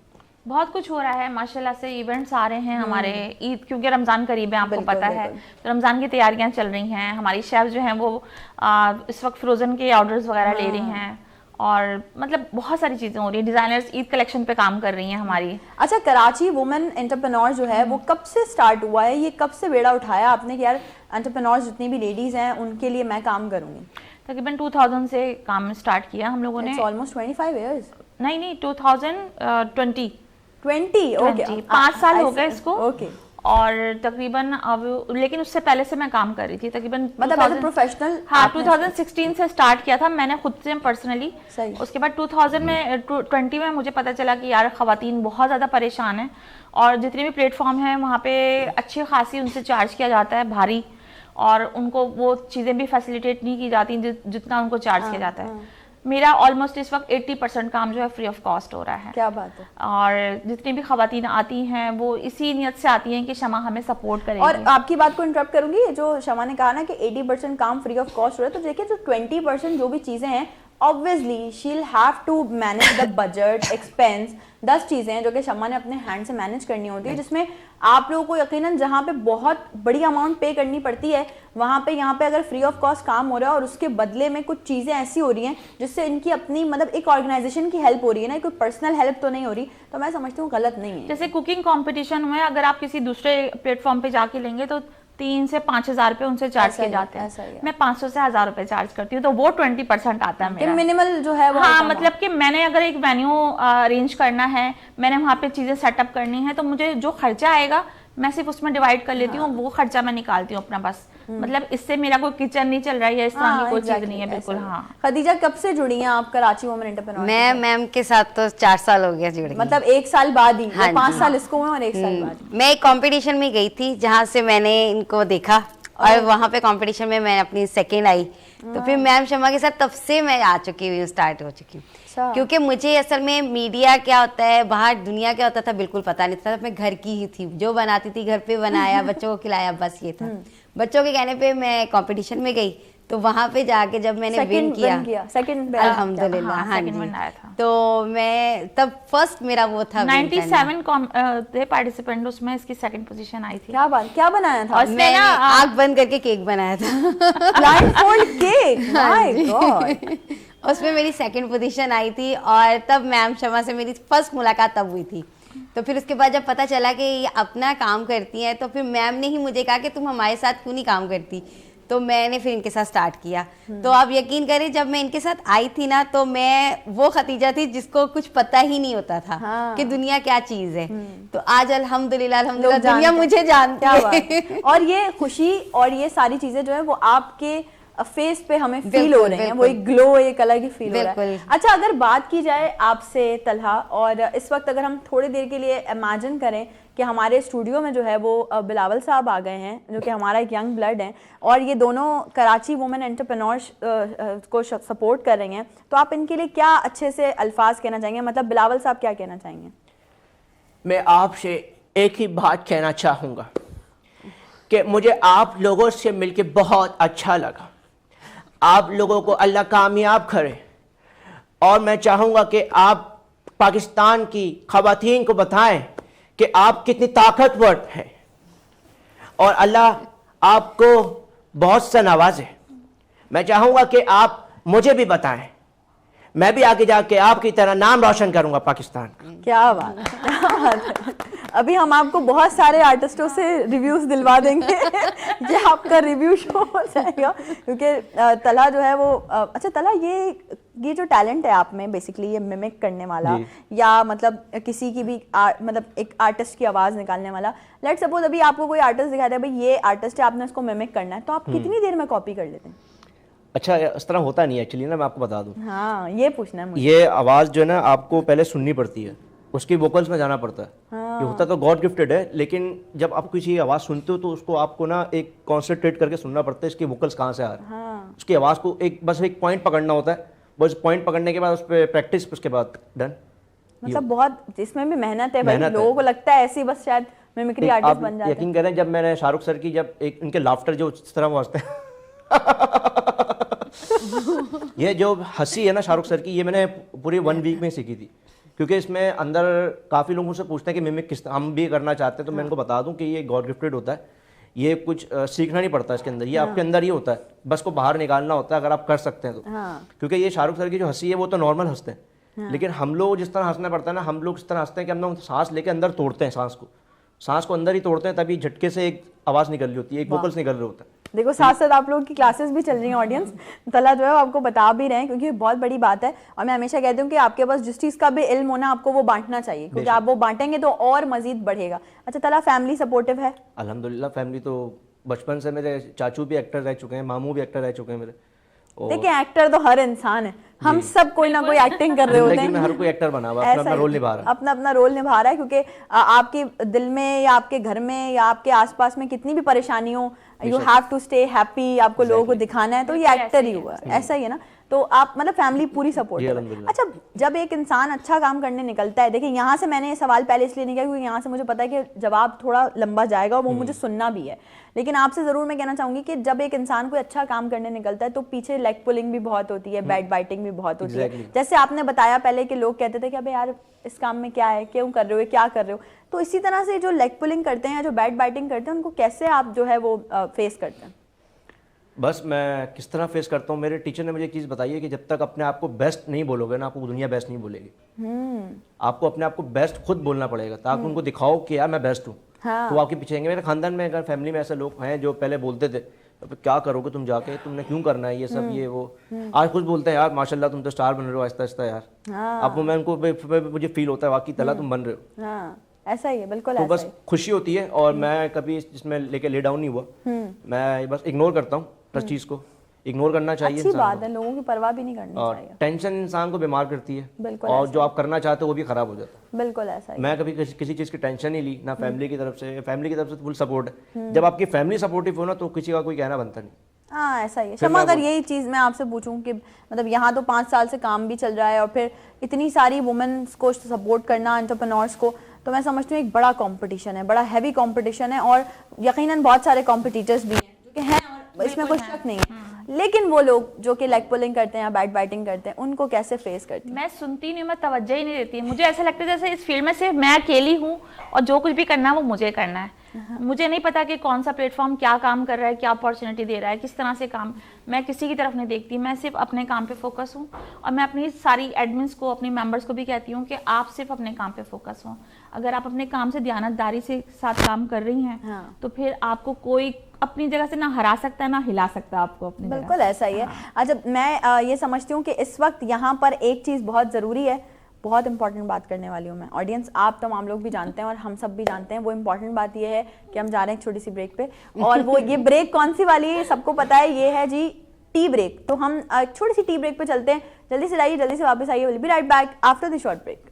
बहुत कुछ हो रहा है माशाल्लाह से, इवेंट्स आ रहे हैं हमारे। ईद, क्योंकि रमज़ान करीब है, आपको पता है, तो रमज़ान की तैयारियां चल रही हैं। हमारी शेफ जो हैं वो इस वक्त फ्रोज़न के ऑर्डर्स वगैरह ले रही हैं, और मतलब बहुत सारी चीज़ें हो रही हैं। डिज़ाइनर्स ईद कलेक्शन पे काम कर रही हैं हमारी। अच्छा, कराची वुमेन एंटरप्रेन्योर जो है वो कब से स्टार्ट हुआ है? ये कब से बेड़ा उठाया आपने कि यार एंटरप्रेन्योर जितनी भी लेडीज़ हैं उनके लिए मैं काम करूँगी? तकरीबन 2000 से काम स्टार्ट किया हम लोगों ने। Almost 25 years? नहीं 2020 ओके, 5 साल हो गए इसको। ओके। और तकरीबन अब, लेकिन उससे पहले से मैं काम कर रही थी तकरीबन, मतलब एज अ प्रोफेशनल? हाँ, 2016 से स्टार्ट किया था मैंने खुद से पर्सनली। सही। उसके बाद 2020 में मुझे पता चला कि यार ख़वातीन बहुत ज़्यादा परेशान हैं, और जितने भी प्लेटफॉर्म हैं वहाँ पे अच्छी खासी उनसे चार्ज किया जाता है भारी, और उनको वो चीज़ें भी फैसिलिटेट नहीं की जाती जितना उनको चार्ज किया जाता है। मेरा ऑलमोस्ट इस वक्त 80% काम जो है फ्री ऑफ कॉस्ट हो रहा है। क्या बात है। और जितनी भी खवातीन आती हैं वो इसी नियत से आती हैं कि शमा हमें सपोर्ट करेगी। और आपकी बात को इंटरप्ट करूंगी, जो शमा ने कहा ना कि 80% काम फ्री ऑफ कॉस्ट हो रहा है, तो देखिए जो 20% जो भी चीज़ें हैं obviously she will have to manage the budget, expense. 10 चीज़ें हैं जो कि शमा ने अपने हैंड से मैनेज करनी होती है, जिसमें आप लोगों को यकीनन जहाँ पे बहुत बड़ी अमाउंट पे करनी पड़ती है, वहाँ पे यहाँ पे अगर फ्री ऑफ कॉस्ट काम हो रहा है और उसके बदले में कुछ चीज़ें ऐसी हो रही हैं जिससे इनकी अपनी मतलब एक ऑर्गेनाइजेशन की हेल्प हो रही है ना, कोई पर्सनल हेल्प तो नहीं हो रही, तो मैं समझती हूँ गलत नहीं है। जैसे कुकिंग कंपटीशन में अगर आप किसी दूसरे प्लेटफॉर्म पे जाके लेंगे तो 3 से 5 हज़ार रुपए उनसे चार्ज किए जाते हैं। मैं 500 से 1000 रुपए चार्ज करती हूँ, तो वो 20% आता है मेरा मिनिमल जो है वो। हाँ, मतलब कि मैंने अगर एक वेन्यू अरेंज करना है, मैंने वहाँ पे चीज़ें सेटअप करनी है, तो मुझे जो खर्चा आएगा मैं सिर्फ उसमें डिवाइड कर लेती हूँ। वो खर्चा मैं निकालती हूँ अपना बस। मतलब इससे मेरा कोई किचन नहीं चल रहा है, इस तरह की कोई चीज़ नहीं है। बिल्कुल। हाँ, खदीजा, कब से जुड़ी हैं आप कराची वुमेन एंटरप्रेन्योर? मैं मैम के साथ तो 4 साल हो गया जुड़ी। मतलब 1 साल बाद ही? हाँ, 5 साल इसको हुए और 1 साल बाद? मैं एक कंपटीशन में गई थी जहाँ से मैंने इनको देखा, और वहाँ पे कंपटीशन में मैं अपनी सेकंड आई, तो फिर मैम शमा के साथ तब से मैं आ चुकी हूँ, स्टार्ट हो चुकी हूँ। क्योंकि मुझे असल में मीडिया क्या होता है, बाहर दुनिया क्या होता था बिल्कुल पता नहीं था। मैं घर की ही थी, जो बनाती थी घर पे बनाया, बच्चों को खिलाया, बस ये था। बच्चों के कहने पे मैं कंपटीशन में गई, तो वहाँ पे जाके जब मैंने विन किया, सेकंड अल्हम्दुलिल्लाह, हाँ जी, था। तो मैं तब फर्स्ट मेरा वो था 97 थे पार्टिसिपेंट, उसमें इसकी सेकंड पोजीशन आई थी। क्या बात, क्या बनाया था? और मैंने आँख बंद करके केक बनाया था। Blindfold cake, my God. उसमें मेरी सेकंड पोजीशन आई थी, और तब मैम शमा से मेरी फर्स्ट मुलाकात तब हुई थी। तो फिर उसके बाद जब पता चला कि ये अपना काम करती हैं, तो फिर मैम ने ही मुझे कहा कि तुम हमारे साथ क्यों नहीं काम करती, तो मैंने फिर इनके साथ स्टार्ट किया। तो आप यकीन करें, जब मैं इनके साथ आई थी ना, तो मैं वो खतीजा थी जिसको कुछ पता ही नहीं होता था कि दुनिया क्या चीज़ है। तो आज अल्हम्दुलिल्लाह दुनिया मुझे जानती है। और ये खुशी और ये सारी चीज़ें जो है वो आपके फेस पे हमें फील हो रही हैं, वो एक ग्लो, एक अलग ही फील हो रहा है। अच्छा, अगर बात की जाए आपसे तलहा, और इस वक्त अगर हम थोड़ी देर के लिए इमेजिन करें कि हमारे स्टूडियो में जो है वो बिलावल साहब आ गए हैं, जो कि हमारा एक यंग ब्लड है, और ये दोनों कराची वुमेन एंटरप्रेन्योर्स को सपोर्ट कर रही हैं। तो आप इनके लिए क्या अच्छे से अल्फाज कहना चाहेंगे, मतलब बिलावल साहब क्या कहना चाहेंगे? मैं आपसे एक ही बात कहना चाहूँगा कि मुझे आप लोगों से मिलके बहुत अच्छा लगा। आप लोगों को अल्लाह कामयाब करे, और मैं चाहूँगा कि आप पाकिस्तान की ख़वातीन को बताएं कि आप कितनी ताकतवर हैं, और अल्लाह आपको बहुत सा नवाजे। मैं चाहूँगा कि आप मुझे भी बताएं, मैं भी आगे जाके आपकी तरह नाम रोशन करूँगा पाकिस्तान का। क्या बात है, क्या बात है। अभी हम आपको बहुत सारे आर्टिस्टों से रिव्यूज दिलवा देंगे ये आपका रिव्यू शो हो जाएगा, क्योंकि तला जो है वो अच्छा तला, ये जो टैलेंट है आप में बेसिकली, ये मिमिक करने वाला या मतलब किसी की भी मतलब एक आर्टिस्ट की आवाज़ निकालने वाला, लेट्स सपोज अभी आपको कोई आर्टिस्ट दिखाता है, भाई ये आर्टिस्ट है, आपने उसको मिमिक करना है, तो आप कितनी देर में कॉपी कर लेते हैं? अच्छा, इस तरह होता नहीं है एक्चुअली ना, मैं आपको बता दूं। हाँ, ये पूछना है मुझे। ये आवाज़ जो है ना आपको पहले सुननी पड़ती है, उसकी वोकल्स में जाना पड़ता है। ये होता तो गॉड गिफ्टेड है, लेकिन जब आप किसी की आवाज़ सुनते हो तो उसको आपको ना एक कॉन्सेंट्रेट करके सुनना पड़ता है, इसकी वोकल्स कहाँ से आ रहे हैं। उसकी आवाज़ को बस एक पॉइंट पकड़ना होता है, बस पॉइंट पकड़ने के बाद उस पर प्रैक्टिस, उसके बाद डन। मतलब बहुत इसमें भी मेहनत है भाई, लोगों को लगता है ऐसी बस शायद मिमिक्री आर्टिस्ट बन जाते हैं। यकीन करें, जब मैंने शाहरुख सर की जब एक उनके लाफ्टर जो इस तरह वो हंसते हैं ये जो हंसी है ना शाहरुख सर की, ये मैंने पूरी 1 वीक में सीखी थी, क्योंकि इसमें अंदर काफ़ी लोग मुझसे पूछते हैं कि मिमिक किस हम भी करना चाहते हैं, तो मैं उनको बता दूं कि ये गॉड गिफ्टेड होता है, ये कुछ सीखना नहीं पड़ता इसके अंदर, ये आपके अंदर ही होता है, बस को बाहर निकालना होता है अगर आप कर सकते हैं तो। क्योंकि ये शाहरुख सर की जो हंसी है वो तो नॉर्मल हंसते हैं, लेकिन हम लोग जिस तरह हंसना पड़ता है ना, हम लोग इस तरह हंसते हैं कि हम लोग सांस लेके अंदर तोड़ते हैं, सांस को अंदर ही तोड़ते हैं, तभी झटके से एक आवाज़ निकल रही होती है, एक वोकल्स निकल रहा होता है। देखो साथ साथ आप लोगों की क्लासेस भी चल रही हैं, ऑडियंस तला जो है वो आपको बता भी रहे हैं, क्योंकि बहुत बड़ी बात है। और मैं हमेशा कहती हूँ कि आपके पास जिस चीज़ का भी इल्म होना, आपको वो बांटना चाहिए, क्योंकि आप वो बांटेंगे तो और मजीद बढ़ेगा। अच्छा तला, फैमिली सपोर्टिव है? अल्हम्दुलिल्लाह, फैमिली तो बचपन से, मेरे चाचू भी एक्टर रह चुके हैं, मामू भी एक्टर रह चुके हैं मेरे। देखिए एक्टर तो हर इंसान है, हम सब कोई ना कोई एक्टिंग कर रहे होते हैं, हर कोई एक्टर बना हुआ है, अपना रोल निभा रहा है, अपना रोल निभा रहा है, क्योंकि आपके दिल में या आपके घर में या आपके आसपास में कितनी भी परेशानी हो, you have to stay happy, आपको लोगों को दिखाना है, तो ये एक्टर ही हुआ, ऐसा ही है ना। तो आप मतलब फैमिली पूरी सपोर्ट है। अच्छा, जब एक इंसान अच्छा काम करने निकलता है, देखिए यहाँ से मैंने ये सवाल पहले इसलिए नहीं किया क्योंकि यहाँ से मुझे पता है कि जवाब थोड़ा लंबा जाएगा और वो मुझे सुनना भी है, लेकिन आपसे ज़रूर मैं कहना चाहूँगी कि जब एक इंसान कोई अच्छा काम करने निकलता है तो पीछे लेग पुलिंग भी बहुत होती है, बैक बाइटिंग भी बहुत होती है। जैसे आपने बताया पहले कि लोग कहते थे कि अबे यार इस काम में क्या है, क्यों कर रहे हो, क्या कर रहे हो, तो इसी तरह से जो लेग पुलिंग करते हैं या जो बैक बाइटिंग करते हैं, उनको कैसे आप जो है वो फेस करते हैं? बस मैं किस तरह फेस करता हूँ, मेरे टीचर ने मुझे एक चीज़ बताई है कि जब तक अपने आप को बेस्ट नहीं बोलोगे ना, आपको दुनिया बेस्ट नहीं बोलेगी। आपको अपने आप को बेस्ट खुद बोलना पड़ेगा, ताकि उनको दिखाओ कि यार मैं बेस्ट हूँ। हाँ। तो आपके पीछे आएंगे। मेरे खानदान में अगर फैमिली में ऐसे लोग हैं जो पहले बोलते थे तो क्या करोगे तुम जाके, तुमने क्यों करना है ये सब, ये वो, आज खुद बोलते हैं यार माशाल्लाह तुम तो स्टार बन रहे हो आहिस्ता आहिस्ता यार। अब मैं उनको मुझे फील होता है वाकई तला तुम बन रहे हो। ऐसा ही है, बिल्कुल तो ऐसा बस खुशी होती है, और मैं कभी इसमें लेके ले डाउन नहीं हुआ, मैं बस इग्नोर करता हूँ हर चीज़ को, इग्नोर करना चाहिए। अच्छी बात है, लोगों की परवाह भी नहीं करनी चाहिए। टेंशन इंसान को बीमार करती है, और जो आप करना चाहते हो वो भी खराब हो जाता है। बिल्कुल ऐसा ही। मैं कभी किसी चीज़ की टेंशन नहीं ली, ना फैमिली की तरफ से, फैमिली की तरफ से फुल सपोर्ट है। जब आपकी फैमिली सपोर्टिव हो ना तो किसी का कोई कहना बनता नहीं। हाँ ऐसा ही है। शमा, अगर यही चीज़ मैं आपसे पूछूं कि मतलब यहाँ तो 5 साल से काम भी चल रहा है और फिर इतनी सारी वुमेन्स को सपोर्ट करना, एंटरप्रेन्योर्स को, तो मैं समझती हूँ एक बड़ा कंपटीशन है, बड़ा हैवी कंपटीशन है, और यकीनन बहुत सारे कॉम्पिटिटर्स भी हैं जो कि हैं, और इसमें कोई शक नहीं है। लेकिन वो लोग जो कि लेग पुलिंग करते हैं या बैट बाइटिंग करते हैं, उनको कैसे फेस करती हैं? मैं सुनती नहीं, मैं तवज्जो ही नहीं देती। मुझे ऐसा लगता है जैसे इस फील्ड में सिर्फ मैं अकेली हूँ और जो कुछ भी करना है वो मुझे करना है। मुझे नहीं पता कि कौन सा प्लेटफॉर्म क्या काम कर रहा है, क्या अपॉर्चुनिटी दे रहा है, किस तरह से काम, मैं किसी की तरफ नहीं देखती। मैं सिर्फ अपने काम पे फोकस हूँ, और मैं अपनी सारी एडमिन्स को, अपनी मेंबर्स को भी कहती हूँ कि आप सिर्फ अपने काम पे फोकस हो। अगर आप अपने काम से दयानतदारी से साथ काम कर रही हैं तो फिर आपको कोई अपनी जगह से ना हरा सकता है ना हिला सकता आपको अपनी जगह। बिल्कुल ऐसा ही है। अच्छा, मैं ये समझती हूँ कि इस वक्त यहाँ पर एक चीज़ बहुत ज़रूरी है, बहुत इंपॉर्टेंट बात करने वाली हूँ मैं। ऑडियंस, आप तमाम लोग भी जानते हैं और हम सब भी जानते हैं, वो इंपॉर्टेंट बात ये है कि हम जा रहे हैं एक छोटी सी ब्रेक पे, और वो ये ब्रेक कौन सी वाली है सबको पता है, ये है जी टी ब्रेक। तो हम छोटी सी टी ब्रेक पे चलते हैं, जल्दी से जाइए, जल्दी से वापस आइए। Will be right back after the short break.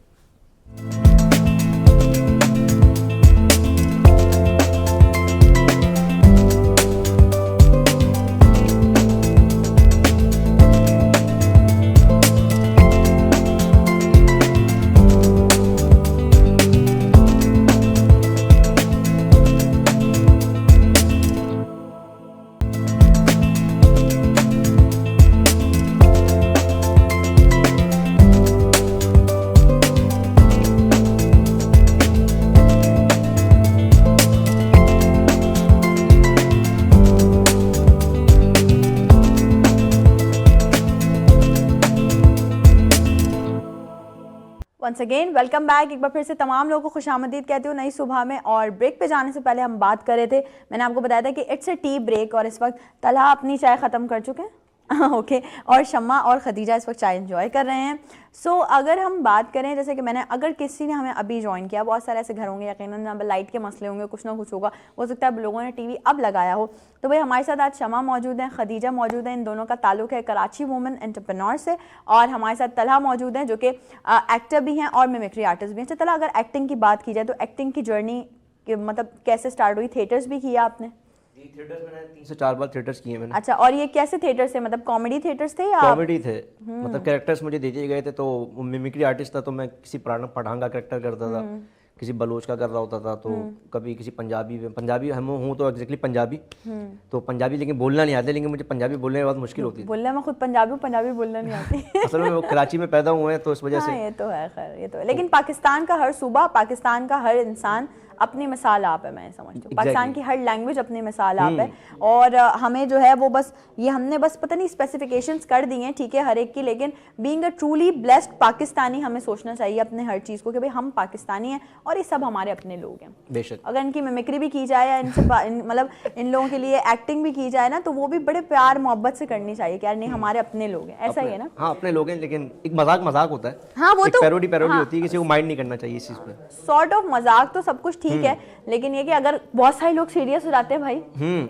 Once again welcome back. एक बार फिर से तमाम लोगों को खुशामदीद कहती हूँ नई सुबह में। और ब्रेक पे जाने से पहले हम बात कर रहे थे, मैंने आपको बताया था कि इट्स अ टी ब्रेक और इस वक्त तलहा अपनी चाय ख़त्म कर चुके हैं ओके और शम्मा और खदीजा इस वक्त चाय एंजॉय कर रहे हैं। सो अगर हम बात करें जैसे कि मैंने, अगर किसी ने हमें अभी ज्वाइन किया, बहुत सारे ऐसे घर होंगे यकीनन अब लाइट के मसले होंगे, कुछ ना कुछ होगा, हो सकता है लोगों ने टीवी अब लगाया हो। तो भाई हमारे साथ आज शम्मा मौजूद हैं, खदीजा मौजूद हैं। इन दोनों का ताल्लुक है कराची वुमेन एंटरप्रेन्योर से। और हमारे साथ तलहा मौजूद हैं जो कि एक्टर भी हैं और मिमिक्री आर्टिस्ट भी हैं। अच्छा तलहा, अगर एक्टिंग की बात की जाए तो एक्टिंग की जर्नी मतलब कैसे स्टार्ट हुई? थिएटर्स भी किया आपने? जी, थिएटर्स मैंने 3 से 4 बार थिएटर्स किए मैंने। अच्छा, और ये कैसे थिएटर से, मतलब कॉमेडी थिएटर्स थे या कॉमेडी थे, मतलब कैरेक्टर्स मुझे दे दिए गए थे। तो मिमिक्री आर्टिस्ट था तो मैं किसी पठान का कैरेक्टर करता था, किसी बलोच का कर रहा होता था, तो कभी किसी पंजाबी हम हूँ तो एग्जैक्टली पंजाबी, तो पंजाबी लेकिन बोलना नहीं आता, लेकिन मुझे पंजाबी बोलने में बहुत मुश्किल होती थी। बोलना? मैं खुद पंजाबी हूँ, पंजाबी बोलना नहीं आती असल में वो कराची में पैदा हुए हैं तो इस वजह हाँ, से। ये तो है, खैर ये तो है। लेकिन पाकिस्तान का हर सूबा, पाकिस्तान का हर इंसान अपनी मिसाल आप है, मैं समझती हूँ। पाकिस्तान की हर लैंग्वेज अपनी मिसाल आप है। और हमें जो है वो बस ये हमने बस पता नहीं स्पेसिफिकेशंस कर दी हैं, ठीक है, हर एक की, लेकिन being a truly blessed Pakistani हमें सोचना चाहिए अपने हर चीज़ को कि भाई हम पाकिस्तानी हैं और ये सब हमारे अपने लोग हैं। बेशक अगर इनकी मिमिक्री भी की जाए या इनसे मतलब इन लोगों के लिए एक्टिंग भी की जाए ना, तो वो भी बड़े प्यार मोहब्बत से करनी चाहिए कि यार नहीं हमारे अपने लोग हैं, ऐसा ही है ना? हाँ, अपने लोग हैं, लेकिन एक मजाक होता है। हाँ, वो तो पैरोडी होती है, किसी को माइंड नहीं करना चाहिए इस चीज़ पे। सॉर्ट ऑफ मजाक तो सब कुछ ठीक है, लेकिन ये कि अगर बहुत सारे लोग सीरियस हो जाते हैं भाई।